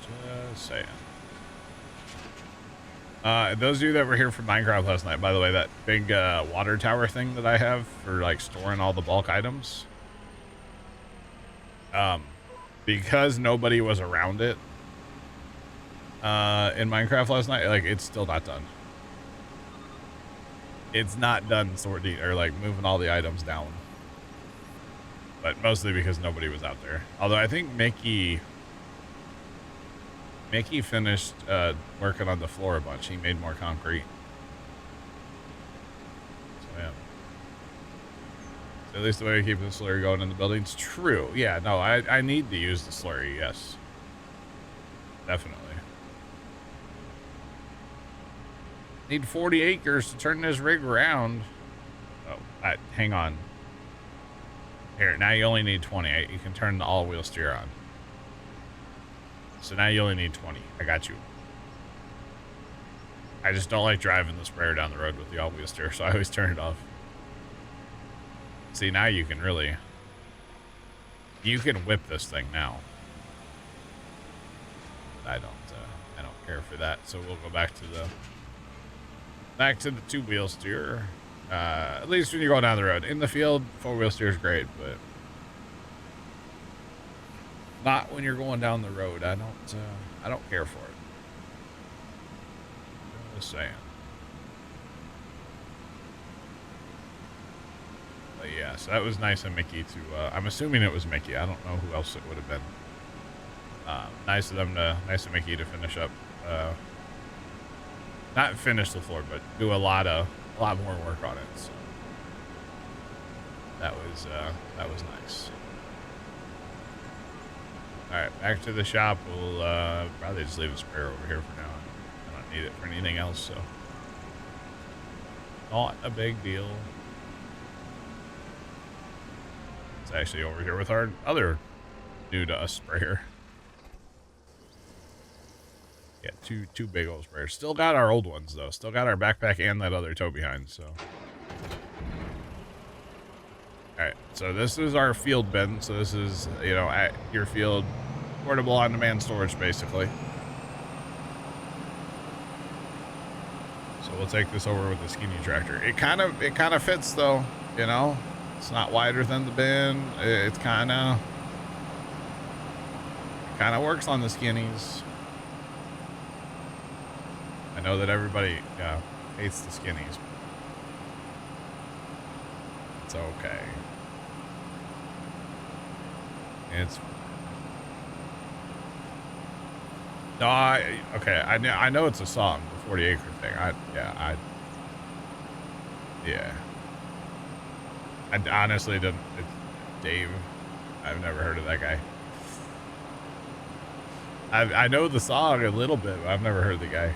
Just saying. Those of you that were here for Minecraft last night, by the way, that big water tower thing that I have for like storing all the bulk items, because nobody was around it in Minecraft last night, like it's still not done. It's not done sorting or like moving all the items down, but mostly because nobody was out there. Although I think Mickey finished working on the floor a bunch. He made more concrete. So yeah. So at least the way we keep the slurry going in the building's true. Yeah, no, I need to use the slurry, yes. Definitely. Need 40 acres to turn this rig around. Oh, hang on. Here, now you only need 20. You can turn the all-wheel steer on. So now you only need 20. I got you. I just don't like driving the sprayer down the road with the all-wheel steer, so I always turn it off. See, now you can really... You can whip this thing now. I don't care for that, so we'll go back to the... Back to the two-wheel steer. At least when you're going down the road. In the field, four-wheel steer is great, but... Not when you're going down the road. I don't care for it. Just saying. But yeah, so that was nice of Mickey to, I'm assuming it was Mickey. I don't know who else it would have been. Nice of Mickey to finish up, not finish the floor, but do a lot more work on it. So that was nice. All right, back to the shop. We'll probably just leave the sprayer over here for now. I don't need it for anything else, so not a big deal. It's actually over here with our other new to us sprayer. Yeah, two big old sprayers. Still got our old ones though. Still got our backpack and that other tow behind. So, all right. So this is our field bin. So this is, you know, at your field, portable on-demand storage, basically. So we'll take this over with the skinny tractor. It kind of fits though. You know, it's not wider than the bin. It kind of works on the skinnies. I know that everybody hates the skinnies. It's okay. It's no, okay. I know it's a song, the 40 acre thing. I honestly didn't. It's Dave. I've never heard of that guy. I know the song a little bit, but I've never heard the guy.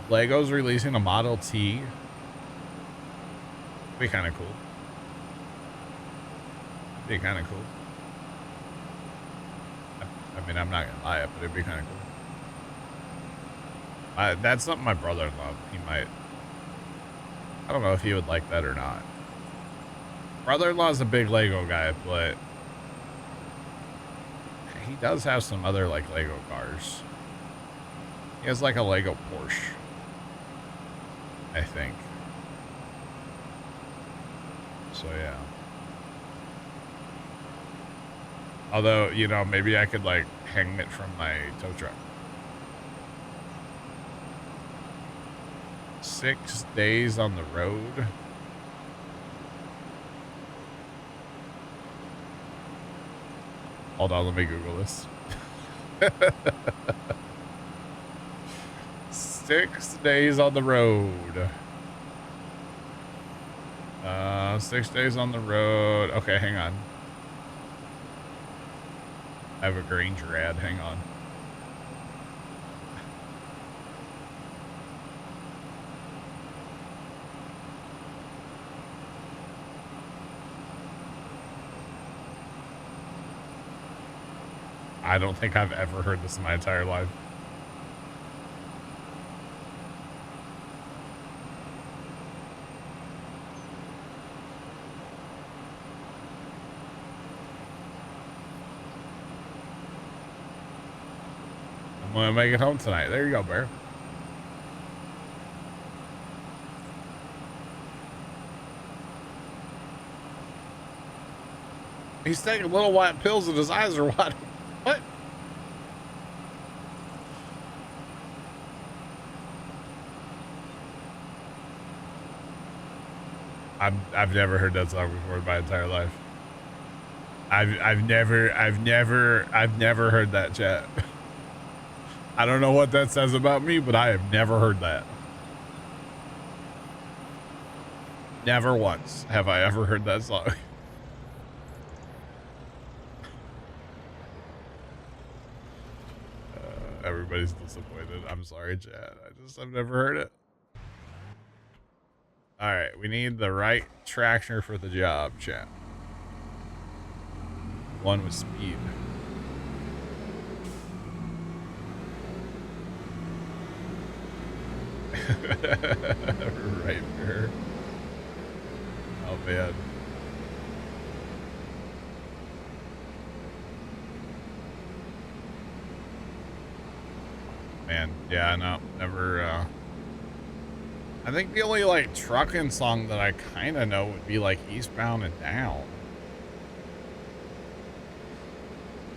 Lego's releasing a Model T. Be kind of cool. Be kind of cool. I mean, I'm not gonna buy it, but it'd be kind of cool. That's something my brother-in-law, he might. I don't know if he would like that or not. Brother-in-law's a big Lego guy, but he does have some other like Lego cars. He has like a Lego Porsche. I think. So yeah. Although, you know, maybe I could like hang it from my tow truck. 6 days on the road. Hold on, let me Google this. 6 days on the road. 6 days on the road. Okay, hang on. I have a Granger ad. Hang on. I don't think I've ever heard this in my entire life. I'm gonna make it home tonight. There you go, Bear. He's taking little white pills and his eyes are wide. What? I've never heard that song before in my entire life. I've never heard that, chat. I don't know what that says about me, but I have never heard that. Never once have I ever heard that song. Everybody's disappointed. I'm sorry, chat. I've never heard it. All right, we need the right tractor for the job, chat. One with speed. Right there. Oh man. Man, yeah, no, never, I think the only, like, trucking song that I kind of know would be, like, Eastbound and Down.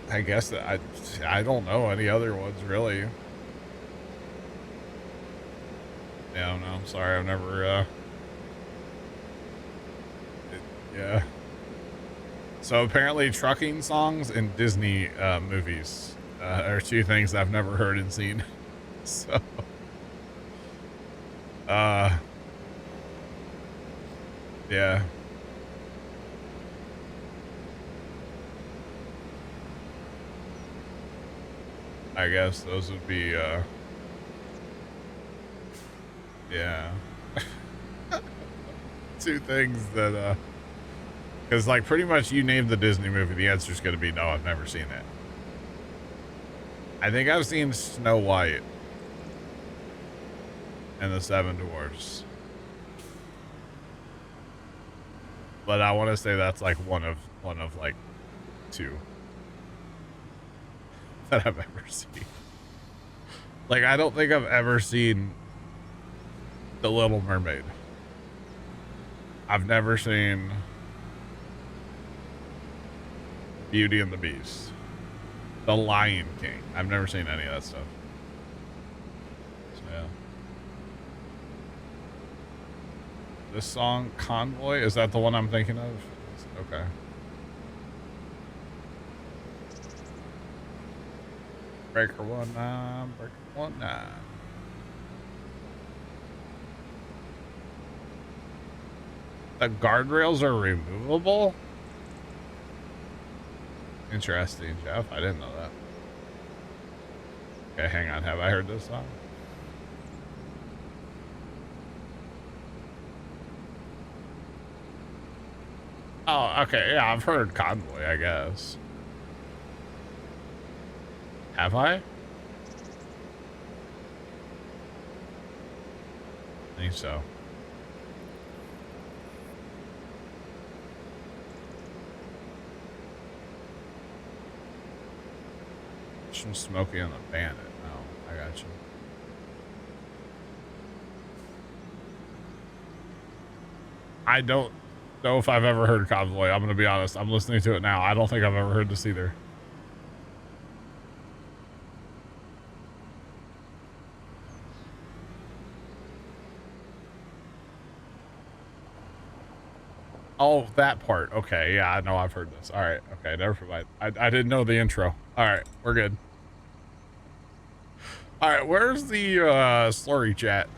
I guess that I don't know any other ones, really. Yeah, no, I'm sorry, I've never, yeah. So apparently trucking songs and Disney, movies, are two things I've never heard and seen. So, yeah. I guess those would be, yeah. Two things that, because, like, pretty much you name the Disney movie, the answer is going to be no, I've never seen it. I think I've seen Snow White and the Seven Dwarfs. But I want to say that's like one of like two that I've ever seen. Like, I don't think I've ever seen The Little Mermaid. I've never seen Beauty and the Beast. The Lion King. I've never seen any of that stuff. So, yeah. This song, Convoy, is that the one I'm thinking of? Okay. Breaker 19, Breaker 19. The guardrails are removable? Interesting, Jeff. I didn't know that. Okay, hang on. Have I heard this song? Oh, okay. Yeah, I've heard Convoy, I guess. Have I? I think so. From Smokey and the Bandit. Oh, I got you. I don't know if I've ever heard Convoy. I'm gonna be honest. I'm listening to it now. I don't think I've ever heard this either. Oh, that part. Okay, yeah, I know I've heard this. All right, okay, never mind. I didn't know the intro. All right, we're good. All right, where's the slurry chat?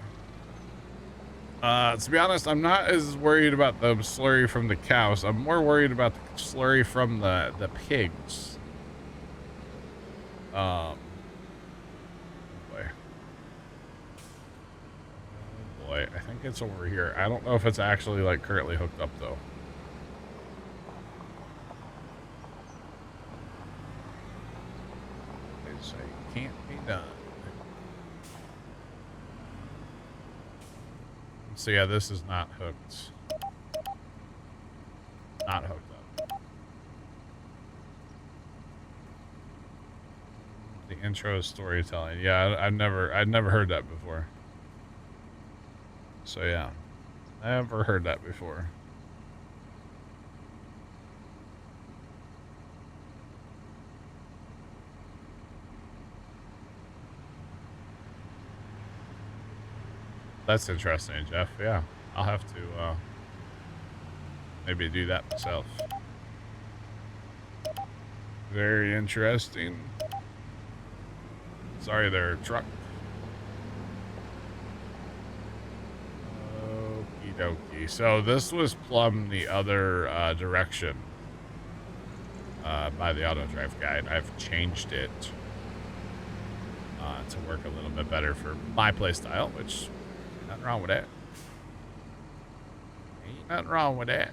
To be honest, I'm not as worried about the slurry from the cows. I'm more worried about the slurry from the pigs. Boy. Oh boy, I think it's over here. I don't know if it's actually like currently hooked up though. They say can't be done. So yeah, this is not hooked. Not hooked up. The intro is storytelling. Yeah, I'd never heard that before. So yeah, never heard that before. That's interesting, Jeff. Yeah, I'll have to maybe do that myself. Very interesting. Sorry there, truck. Okie dokie. So this was plumb the other direction by the auto drive guide. I've changed it to work a little bit better for my playstyle, which nothing wrong with that. Ain't nothing wrong with that.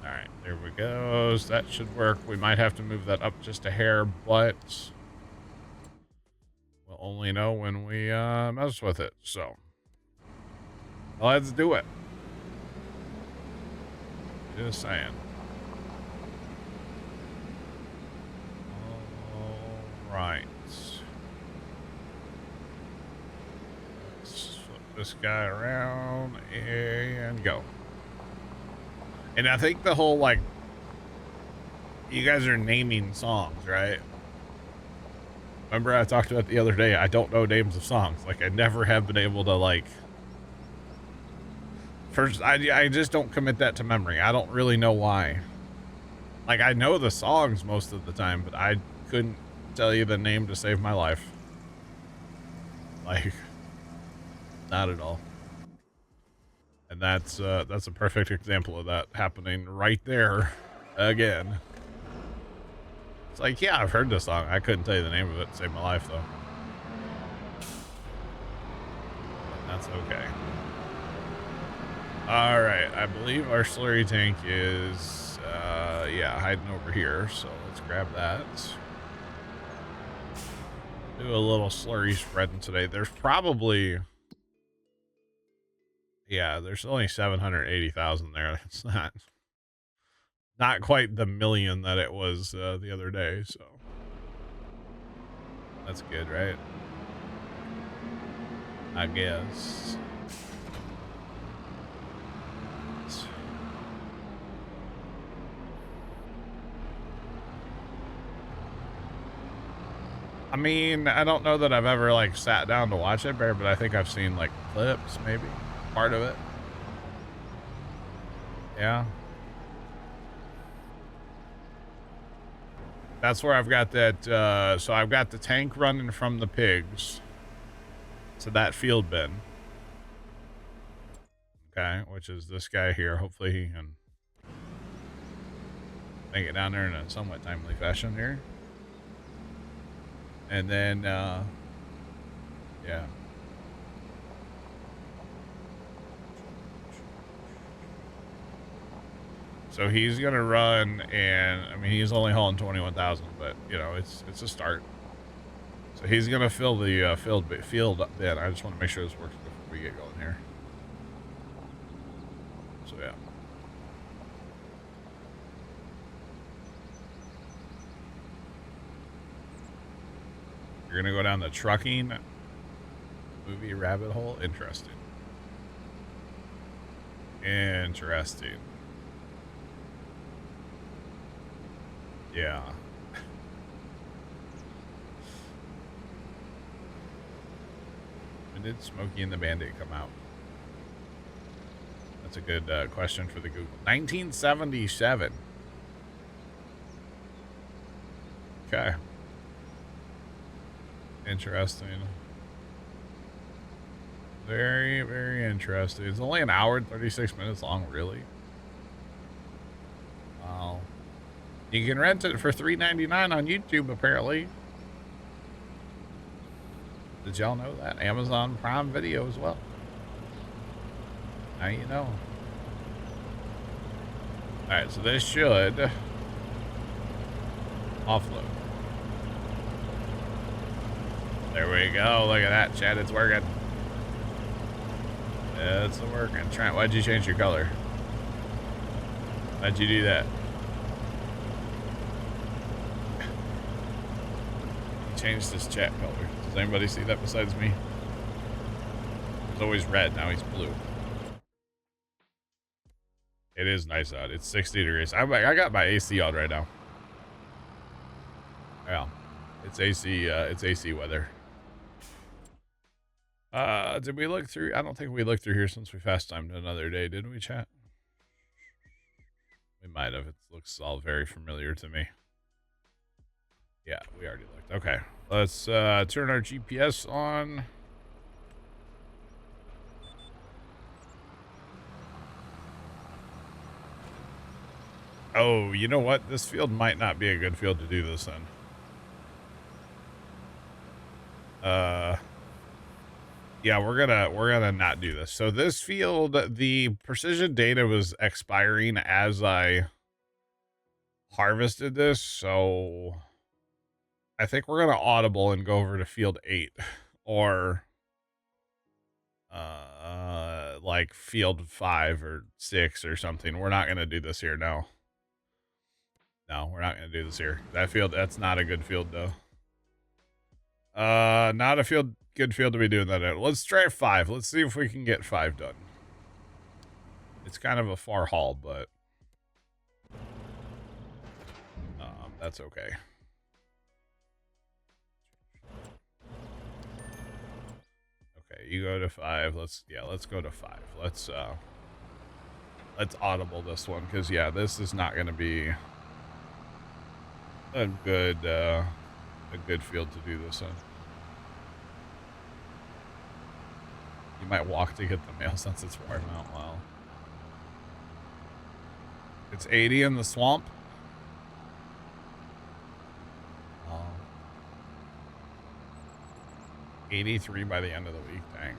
Alright, there we go. That should work. We might have to move that up just a hair, but we'll only know when we mess with it. So let's do it. Just saying. Alright. Let's flip this guy around and go. And I think the whole, like, you guys are naming songs, right? Remember I talked about the other day, I don't know names of songs. Like, I never have been able to, like... First, I just don't commit that to memory. I don't really know why. Like, I know the songs most of the time, but I couldn't tell you the name to save my life. Like, not at all. And that's a perfect example of that happening right there again. It's like, yeah, I've heard this song. I couldn't tell you the name of it to save my life, though. That's okay. All right, I believe our slurry tank is, yeah, hiding over here. So let's grab that. Do a little slurry spreading today. There's probably... Yeah, there's only 780,000 there. It's not quite the million that it was the other day, so that's good, right? I guess. I mean, I don't know that I've ever like sat down to watch it, Bear, but I think I've seen like clips, maybe part of it. Yeah. That's where I've got that, so I've got the tank running from the pigs to that field bin. Okay, which is this guy here. Hopefully he can make it down there in a somewhat timely fashion here. And then, yeah. So he's gonna run, and I mean he's only hauling 21,000, but you know it's a start. So he's gonna fill the field bin. I just want to make sure this works before we get going here. So yeah. You're gonna go down the trucking movie rabbit hole. Interesting. Interesting. Yeah. When did Smokey and the Bandit come out? That's a good question for the Google. 1977. Okay. Interesting. Very, very interesting. It's only an hour and 36 minutes long, really. Wow. You can rent it for $3.99 on YouTube, apparently. Did y'all know that? Amazon Prime Video as well. Now you know. Alright, so this should offload. There we go. Look at that, Chad. It's working. It's working. Trent, why'd you change your color? Why'd you do that? He changed his chat color. Does anybody see that besides me? He was always red. Now he's blue. It is nice out. It's 60 degrees. I got my AC on right now. Yeah. It's AC weather. Did we look through? I don't think we looked through here since we fast timed another day, didn't we, chat? We might have. It looks all very familiar to me. Yeah, we already looked. Okay. Let's turn our GPS on. Oh, you know what? This field might not be a good field to do this in. Yeah, we're gonna not do this. So this field, the precision data was expiring as I harvested this, so I think we're gonna audible and go over to field 8 or like field 5 or 6 or something. We're not gonna do this here. No, we're not gonna do this here. That field, that's not a good field though. Not a good field to be doing that at. Let's try 5. Let's see if we can get 5 done. It's kind of a far haul, but that's okay. Okay, you go to 5. Let's go to 5. Let's audible this one, because yeah, this is not gonna be a good field to do this in. You might walk to get the mail since it's warm out. Wow. It's 80 in the swamp. Oh. 83 by the end of the week. Dang.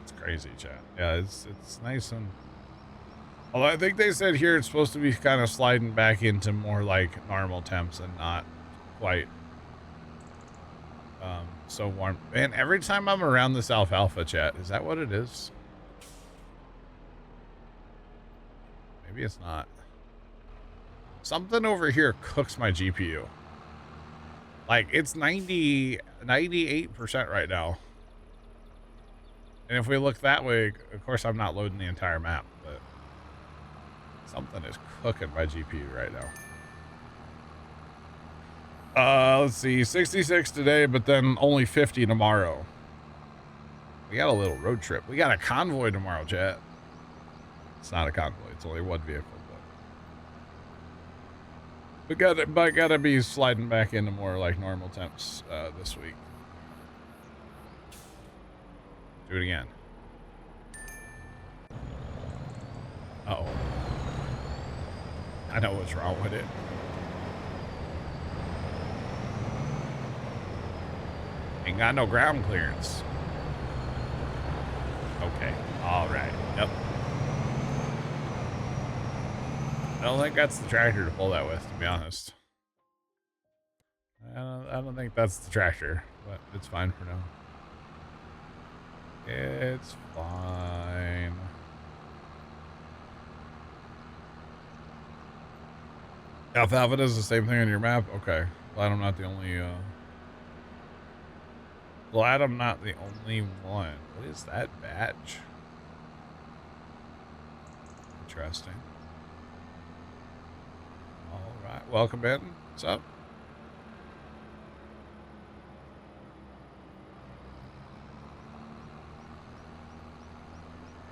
It's crazy, chat. Yeah, it's nice and... Although I think they said here it's supposed to be kind of sliding back into more like normal temps and not quite so warm. And every time I'm around this alfalfa, chat, is that what it is? Maybe it's not. Something over here cooks my GPU. Like, it's 98% right now. And if we look that way, of course I'm not loading the entire map, but something is cooking my GPU right now. Let's see, 66 today, but then only 50 tomorrow. We got a little road trip. We got a convoy tomorrow, chat. It's not a convoy. It's only one vehicle, but we gotta be sliding back into more like normal temps this week. Do it again. Uh-oh. I know what's wrong with it. Ain't got no ground clearance. Okay. All right. Yep. I don't think that's the tractor to pull that with, to be honest. I don't think that's the tractor, but it's fine for now. It's fine. Alfalfa does the same thing on your map? Okay. Glad I'm not the only, Glad I'm not the only one. What is that badge? Interesting. All right. Welcome in. What's up?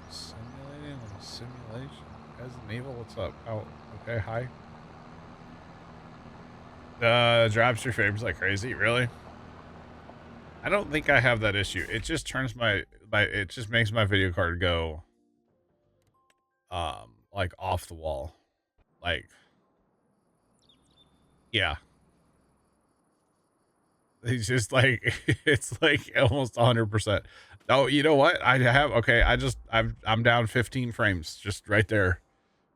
Simulating and simulation. Resident Evil, what's up? Oh, okay. Hi. Drops your frames like crazy. Really? I don't think I have that issue. It just turns it just makes my video card go like off the wall. Like, yeah. It's just like it's like almost 100%. Oh, you know what? I have okay, I'm down 15 frames just right there.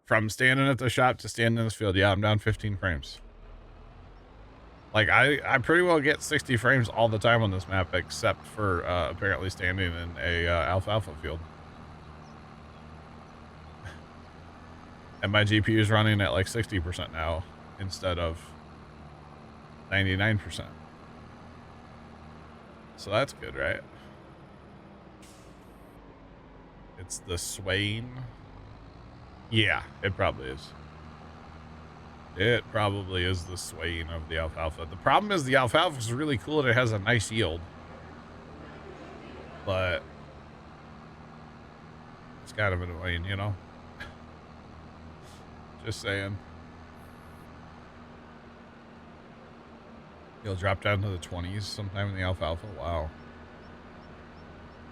From standing at the shop to standing in this field. Yeah, I'm down 15 frames. Like I pretty well get 60 frames all the time on this map, except for apparently standing in a alfalfa field. And my GPU is running at like 60% now instead of 99%. So that's good, right? It's the swaying. Yeah, it probably is. It probably is the swaying of the alfalfa. The problem is the alfalfa is really cool and it has a nice yield. But it's kind of annoying, you know? Just saying. You'll drop down to the 20s sometime in the alfalfa. Wow.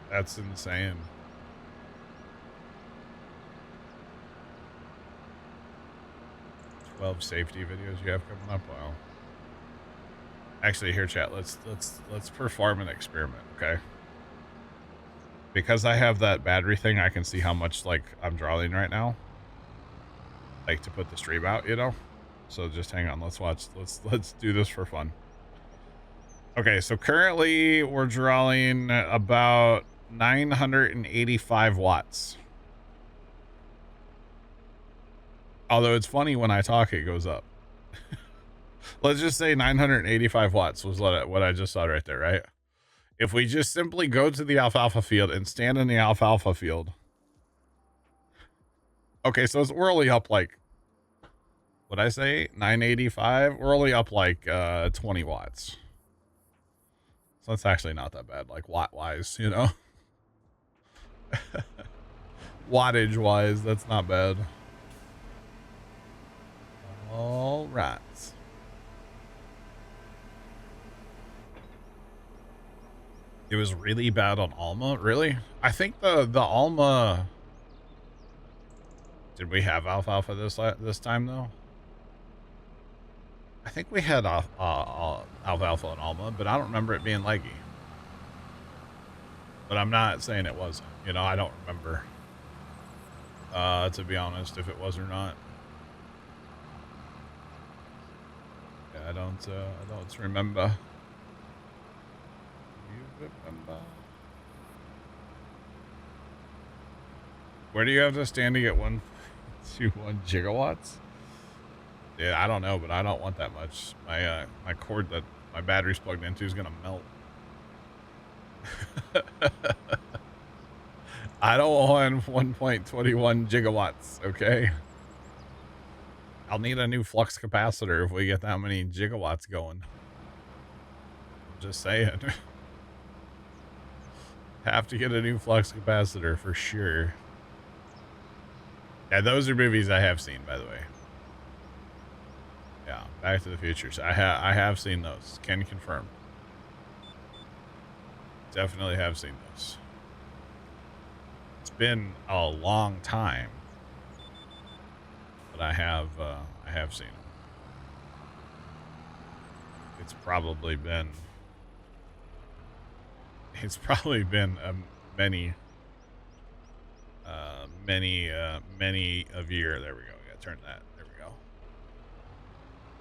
That's insane. Safety videos you have coming up. Wow. Actually, here, chat. Let's perform an experiment, okay? Because I have that battery thing, I can see how much like I'm drawing right now. Like to put the stream out, you know. So just hang on. Let's watch. Let's do this for fun. Okay, so currently we're drawing about 985 watts. Although it's funny when I talk, it goes up. Let's just say 985 watts was what I just saw right there, right? If we just simply go to the alfalfa field and stand in the alfalfa field. Okay, so we're only up like, what'd I say? 985? We're only up like 20 watts. So that's actually not that bad, like watt-wise, you know? Wattage-wise, that's not bad. All right. It was really bad on Alma. Really? I think the Alma. Did we have alfalfa this time though? I think we had alfalfa on Alma, but I don't remember it being leggy. But I'm not saying it wasn't. You know, I don't remember. To be honest, if it was or not. Yeah, I don't remember. You remember? Where do you have to stand to get 121 gigawatts? Yeah, I don't know, but I don't want that much. My cord that my battery's plugged into is gonna melt. I don't want 1.21 gigawatts, okay? I'll need a new flux capacitor if we get that many gigawatts going. I'm just saying. Have to get a new flux capacitor for sure. Yeah, those are movies I have seen, by the way. Yeah, Back to the Future. So I have seen those. Can confirm. Definitely have seen those. It's been a long time, but I have seen them. It's probably been many of year. There we go. We gotta turn that. There we go.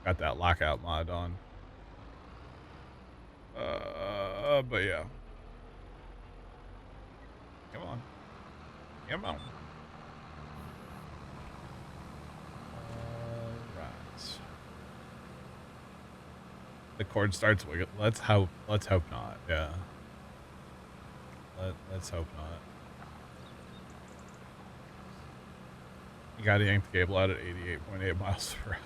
Got that lockout mod on. But yeah. Come on. Come on. Alright. The cord starts wiggling. Let's hope not. Yeah. Let's hope not. You got to yank the cable out at 88.8 miles per hour.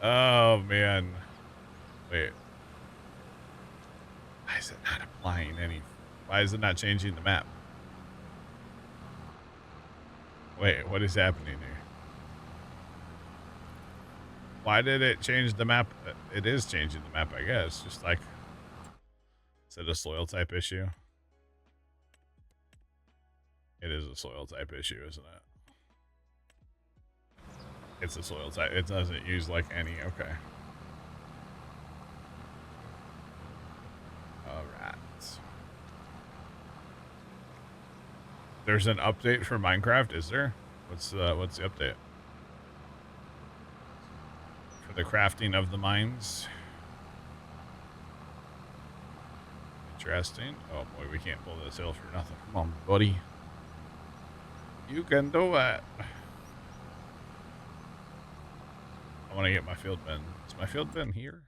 Oh, man. Wait. Why is it not applying any? Why is it not changing the map? Wait, what is happening here? Why did it change the map? It is changing the map, I guess. Just like, is it a soil type issue? It is a soil type issue, isn't it? It's a soil type. It doesn't use like any. Okay. All right. There's an update for Minecraft, is there? What's the update? For the crafting of the mines. Interesting. Oh boy, we can't pull this hill for nothing. Come on, buddy. You can do it. I want to get my field bin. Is my field bin here?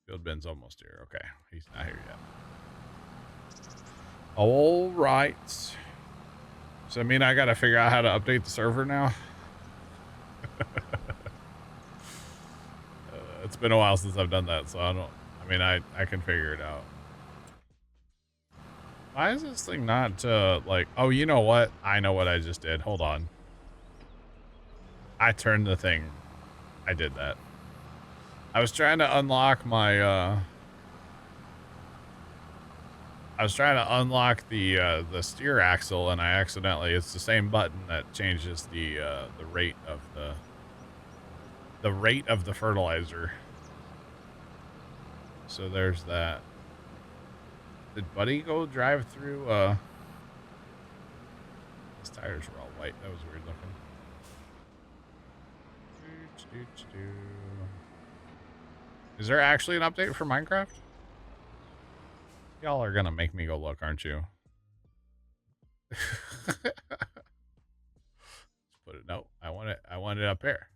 Field bin's almost here. Okay, he's not here yet. All right. So I mean, I got to figure out how to update the server now. It's been a while since I've done that, so I don't. I mean, I can figure it out. Why is this thing not like? Oh, you know what? I know what I just did. Hold on. I turned the thing. I did that. I was trying to unlock my. I was trying to unlock the steer axle, and I accidentally. It's the same button that changes the rate of the rate of the fertilizer. So there's that. Did Buddy go drive through? His tires were all white. That was weird looking. Is there actually an update for Minecraft? Y'all are gonna make me go look, aren't you? Let's put it. No, I want it. I want it up here.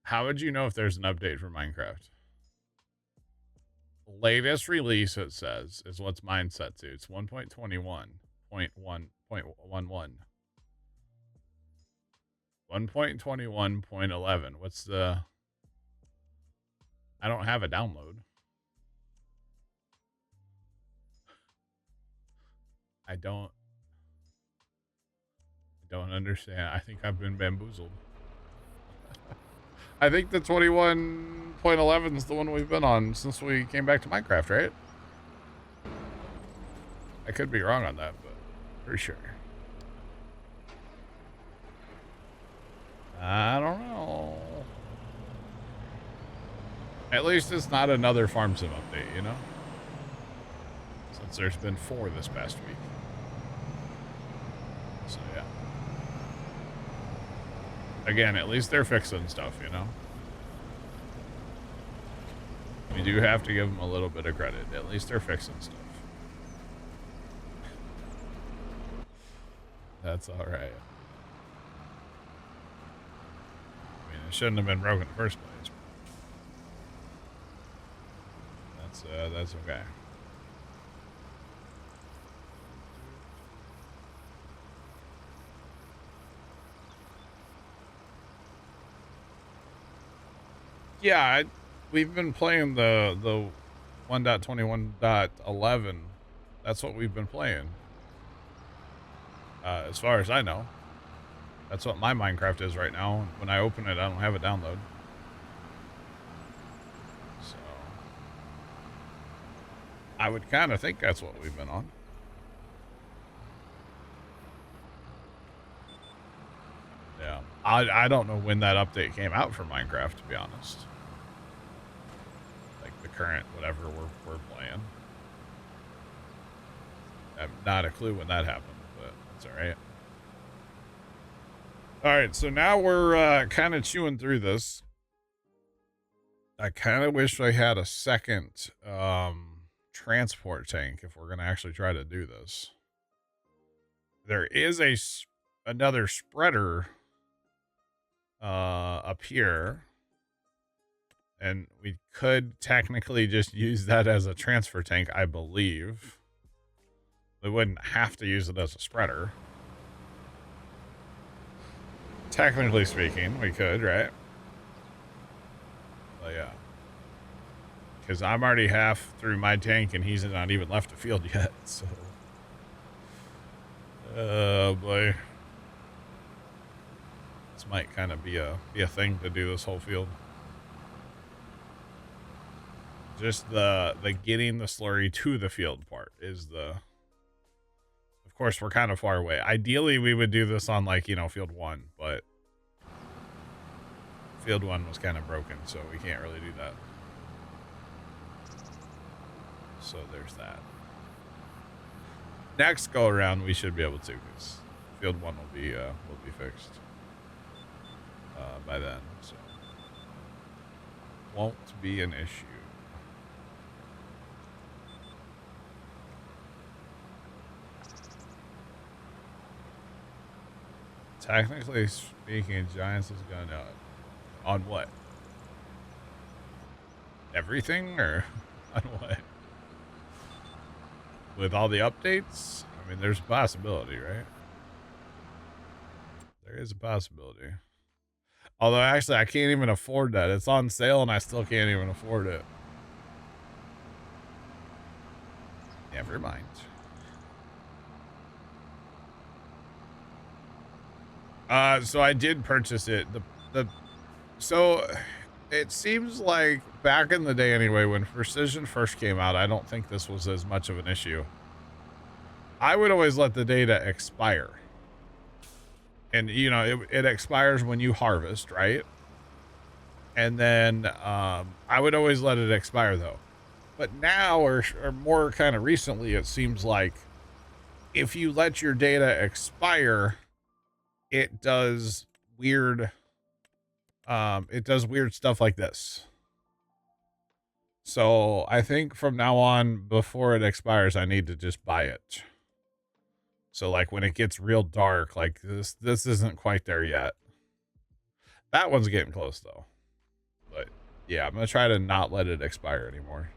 How would you know if there's an update for Minecraft? Latest release, it says, is what's mine set to. It's 1.21.1.11. 1.21.11. What's the... I don't have a download. I don't understand. I think I've been bamboozled. I think the 21.11 is the one we've been on since we came back to Minecraft, right? I could be wrong on that, but for sure. I don't know. At least it's not another farm sim update, you know? Since there's been 4 this past week. So, yeah. Again, at least they're fixing stuff, you know? We do have to give them a little bit of credit. At least they're fixing stuff. That's all right. I mean, it shouldn't have been broken in the first place. That's okay. Yeah, we've been playing the 1.21.11. That's what we've been playing. As far as I know. That's what my Minecraft is right now. When I open it, I don't have a download. So I would kind of think that's what we've been on. Yeah. I don't know when that update came out for Minecraft, to be honest. Like the current whatever we're playing. I have not a clue when that happened, but that's all right. All right, so now we're kind of chewing through this. I kind of wish I had a second transport tank if we're going to actually try to do this. There is another spreader up here. And we could technically just use that as a transfer tank, I believe. We wouldn't have to use it as a spreader. Technically speaking, we could, right? But yeah. Because I'm already half through my tank and he's not even left the field yet, so. Oh boy. This might kind of be a thing to do this whole field. Just the getting the slurry to the field part is the. Of course, we're kind of far away. Ideally, we would do this on, like, you know, field 1, but field 1 was kind of broken, so we can't really do that. So there's that. Next go around, we should be able to, because field 1 will be fixed by then, so won't be an issue. Technically speaking, Giants is gonna on what? Everything or on what? With all the updates? I mean, there's a possibility, right? There is a possibility. Although, actually, I can't even afford that. It's on sale, and I still can't even afford it. Never mind. So I did purchase it. So it seems like back in the day anyway, when Precision first came out, I don't think this was as much of an issue. I would always let the data expire. And, you know, it expires when you harvest, right? And then I would always let it expire, though. But now, or more kind of recently, it seems like if you let your data expire, it does weird stuff like this. So I think from now on, before it expires, I need to just buy it. So like when it gets real dark, like this isn't quite there yet. That one's getting close though. But yeah, I'm gonna try to not let it expire anymore.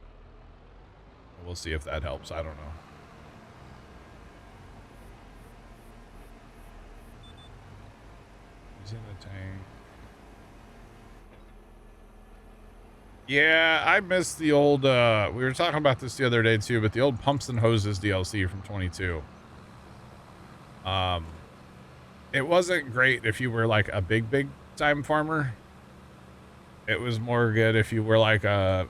We'll see if that helps. I don't know. He's in the tank. Yeah, I miss the old, we were talking about this the other day too, but the old Pumps and Hoses DLC from 22. It wasn't great if you were like a big time farmer. It was more good if you were like a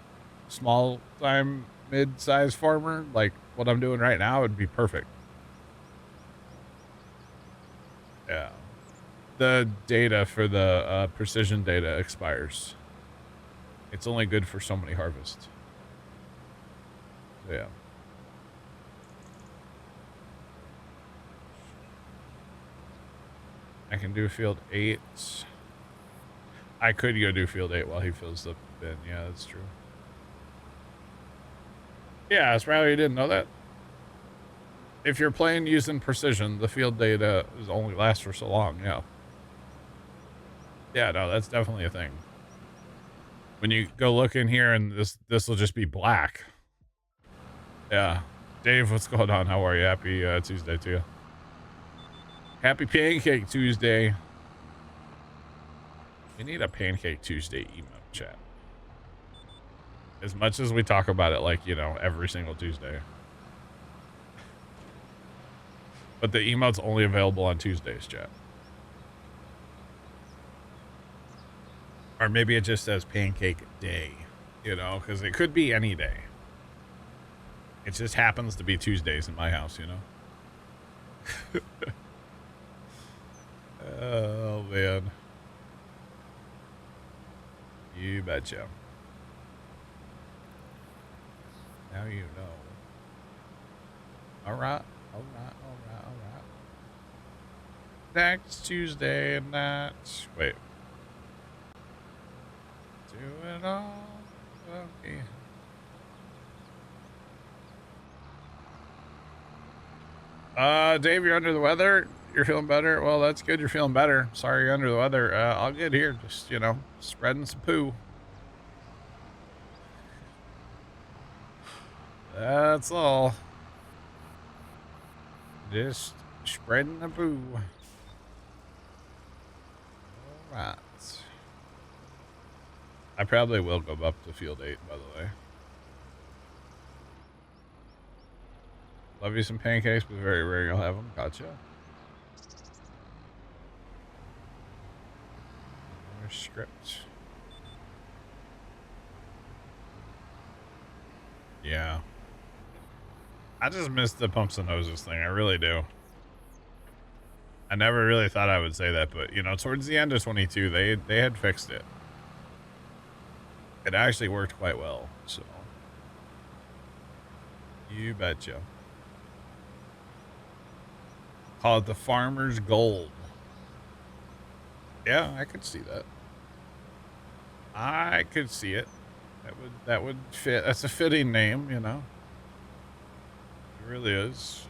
small time mid-sized farmer, like what I'm doing right now would be perfect. Yeah. The data for the precision data expires. It's only good for so many harvests. Yeah. I can do field 8. I could go do field 8 while he fills the bin. Yeah, that's true. Yeah, it's probably you didn't know that. If you're playing using precision, the field data only lasts for so long. Yeah. Yeah, no, that's definitely a thing. When you go look in here and this will just be black. Yeah. Dave, what's going on? How are you? Happy Tuesday to you. Happy Pancake Tuesday. We need a Pancake Tuesday emote chat. As much as we talk about it, like, you know, every single Tuesday. But the emote's only available on Tuesdays, chat. Or maybe it just says Pancake Day, you know, because it could be any day. It just happens to be Tuesdays in my house, you know? Oh, man. You betcha. Now you know. All right. Next Tuesday night. Wait. Do it all again. Dave, you're under the weather? You're feeling better? Well, that's good. You're feeling better. Sorry you're under the weather. I'll get here. Just, you know, spreading some poo. That's all. Just spreading the boo. All right. I probably will go up to field 8, by the way. Love you some pancakes, but very rare you'll have them. Gotcha. There's script. Yeah. I just missed the pumps and hoses thing. I really do. I never really thought I would say that, but you know, towards the end of 22, they had fixed it. It actually worked quite well, so you betcha. Call it the Farmer's Gold. Yeah, I could see that. I could see it. That would fit. That's a fitting name, you know. It really is.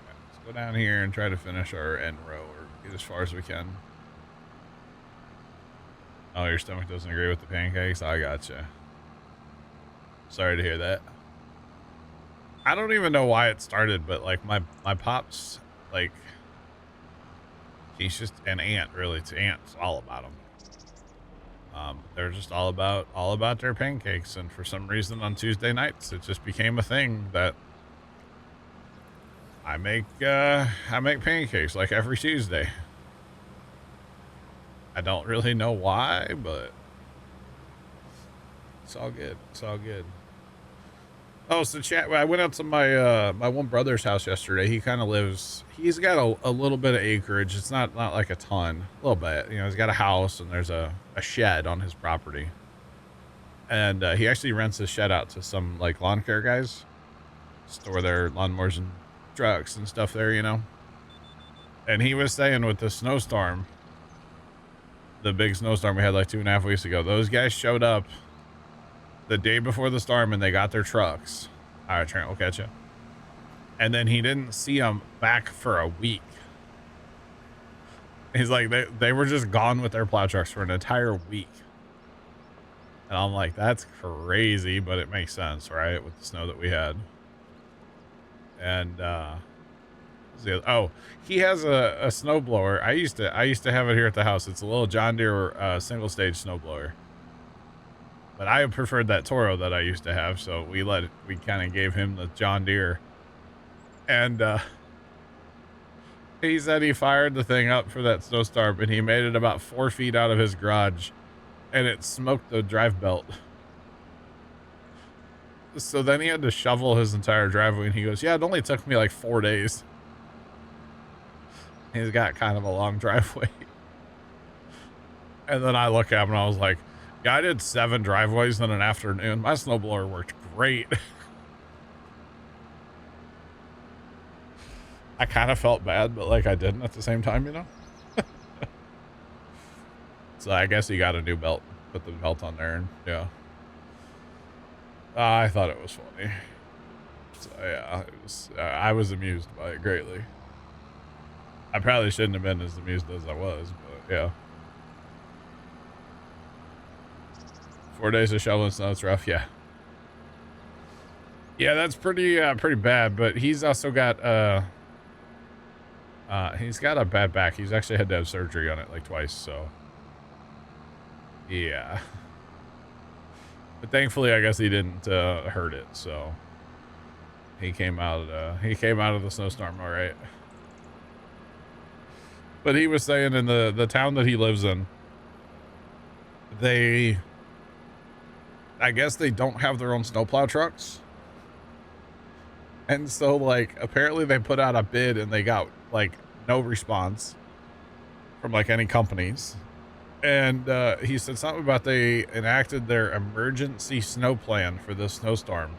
Yeah, let's go down here and try to finish our end row or get as far as we can. Oh, your stomach doesn't agree with the pancakes? I gotcha. Sorry to hear that. I don't even know why it started, but like my pops, like, he's just an ant, really. It's ants, all about them. They're just all about their pancakes, and for some reason on Tuesday nights it just became a thing that I make pancakes like every Tuesday. I don't really know why, but it's all good. It's all good. Oh, so chat, I went out to my my one brother's house yesterday. He kind of lives, he's got a little bit of acreage. It's not like a ton, a little bit. You know, he's got a house and there's a shed on his property. And he actually rents his shed out to some like lawn care guys, store their lawnmowers and trucks and stuff there, you know. And he was saying with the snowstorm, the big snowstorm we had like 2.5 weeks ago, those guys showed up the day before the storm and they got their trucks. All right, Trent, we'll catch you. And then he didn't see them back for a week. He's like, they were just gone with their plow trucks for an entire week. And I'm like, that's crazy, but it makes sense, right? With the snow that we had. And, oh, he has a snowblower. I used to have it here at the house. It's a little John Deere single stage snowblower. But I preferred that Toro that I used to have, so we kind of gave him the John Deere. And he said he fired the thing up for that snowstorm, and he made it about 4 feet out of his garage, and it smoked the drive belt. So then he had to shovel his entire driveway, and he goes, yeah, it only took me like 4 days. He's got kind of a long driveway. And then I look at him and I was like, yeah, I did 7 driveways in an afternoon. My snowblower worked great. I kind of felt bad, but like I didn't at the same time, you know? So I guess he got a new belt, put the belt on there, and yeah. I thought it was funny. So yeah, it was, I was amused by it greatly. I probably shouldn't have been as amused as I was, but yeah. 4 days of shoveling snow, it's rough, yeah. Yeah, that's pretty bad, but he's also got he's got a bad back. He's actually had to have surgery on it like twice, so yeah. But thankfully, I guess he didn't hurt it, so he came out of the snowstorm all right. But he was saying in the town that he lives in, I guess they don't have their own snowplow trucks. And so, like, apparently they put out a bid and they got, like, no response from, like, any companies. And he said something about they enacted their emergency snow plan for this snowstorm.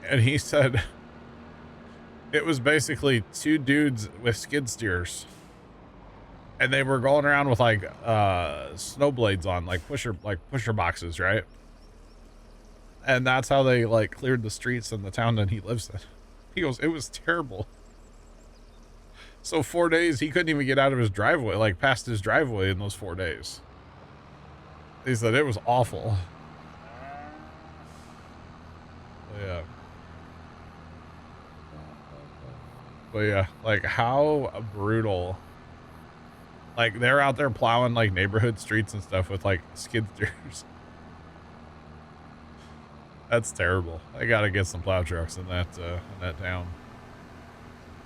And he said it was basically 2 dudes with skid steers. And they were going around with, like, snow blades on, like pusher boxes, right? And that's how they like cleared the streets in the town that he lives in. He goes, it was terrible. So 4 days, he couldn't even get out of his driveway, like past his driveway in those 4 days. He said it was awful. Yeah. But yeah, like how brutal. Like they're out there plowing like neighborhood streets and stuff with like skid steers. That's terrible. I gotta get some plow trucks in that town.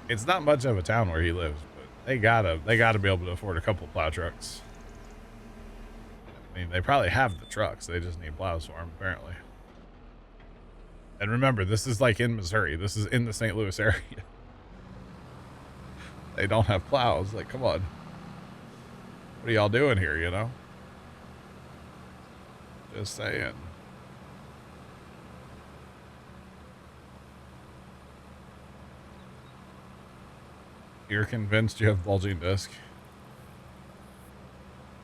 It's not much of a town where he lives, but they gotta be able to afford a couple plow trucks. I mean, they probably have the trucks. They just need plows for them, apparently. And remember, this is like in Missouri. This is in the St. Louis area. They don't have plows. Like, come on. What are y'all doing here, you know? Just saying. You're convinced you have bulging disc?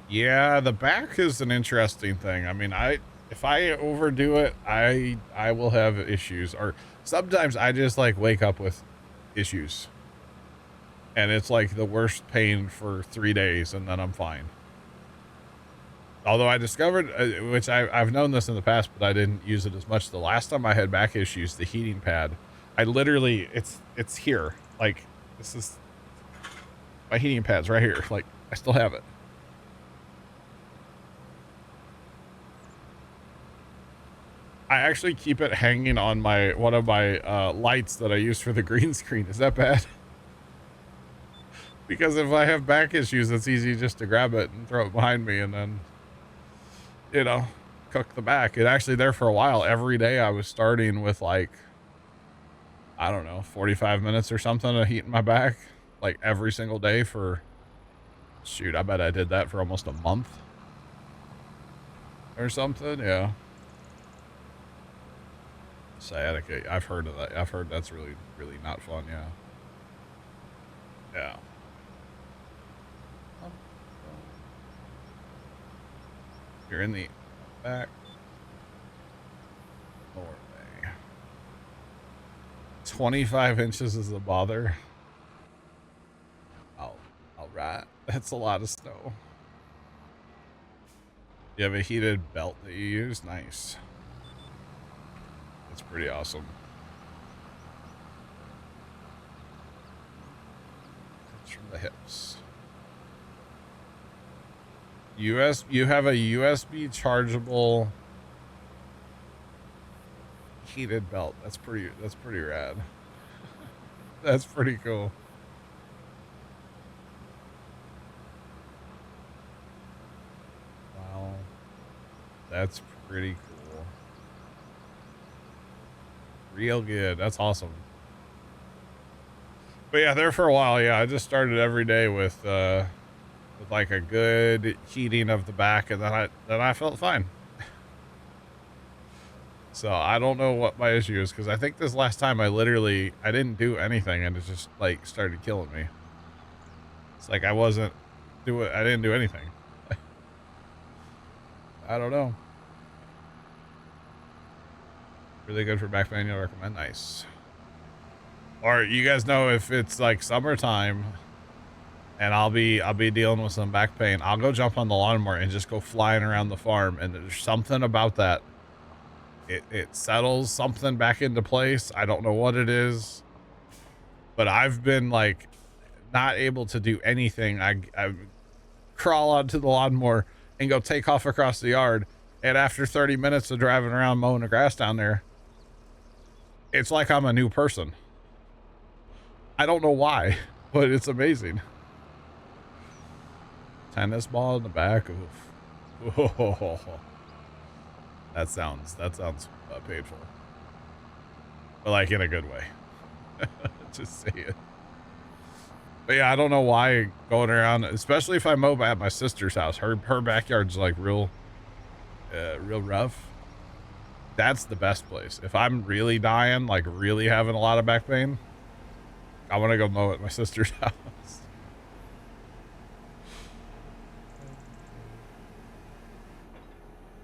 Yeah, the back is an interesting thing. I mean, if I overdo it, I will have issues. Or sometimes I just like wake up with issues. And it's like the worst pain for 3 days and then I'm fine. Although I discovered, which I've known this in the past, but I didn't use it as much. The last time I had back issues, the heating pad, I literally, it's here. Like, this is, my heating pad's right here. Like, I still have it. I actually keep it hanging on one of my lights that I use for the green screen. Is that bad? Because if I have back issues, it's easy just to grab it and throw it behind me and then, you know, cook the back. It actually there for a while. Every day I was starting with like, I don't know, 45 minutes or something of heating my back. Like every single day for, shoot, I bet I did that for almost a month or something. Yeah. Sciatica. I've heard of that. I've heard that's really, really not fun. Yeah. Yeah. You're in the back. Norway. 25 inches is a bother. All right. That's a lot of snow. You have a heated belt that you use? Nice. That's pretty awesome. It's from the hips. You have a USB chargeable heated belt. That's pretty rad. That's pretty cool. Wow. That's pretty cool. Real good. That's awesome. But yeah, there for a while, yeah, I just started every day with like a good heating of the back, and then I felt fine. So I don't know what my issue is, because I think this last time I didn't do anything and it just like started killing me. It's like I didn't do anything. I don't know. Really good for back pain, you'll recommend? Nice. Or you guys know if it's like summertime and I'll be dealing with some back pain, I'll go jump on the lawnmower and just go flying around the farm, and there's something about that. It settles something back into place. I don't know what it is, but I've been like not able to do anything. I crawl onto the lawnmower and go take off across the yard, and after 30 minutes of driving around mowing the grass down there, it's like I'm a new person. I don't know why, but it's amazing. Tennis ball in the back. Oof. Oh, that sounds painful, but like in a good way. Just say it. But yeah, I don't know why going around, especially if I mow at my sister's house. Her backyard's like real rough. That's the best place. If I'm really dying, like really having a lot of back pain, I want to go mow at my sister's house.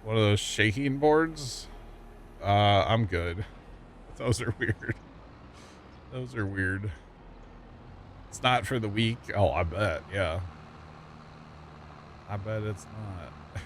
One of those shaking boards? I'm good. Those are weird. Those are weird. It's not for the weak. Oh, I bet. Yeah. I bet it's not.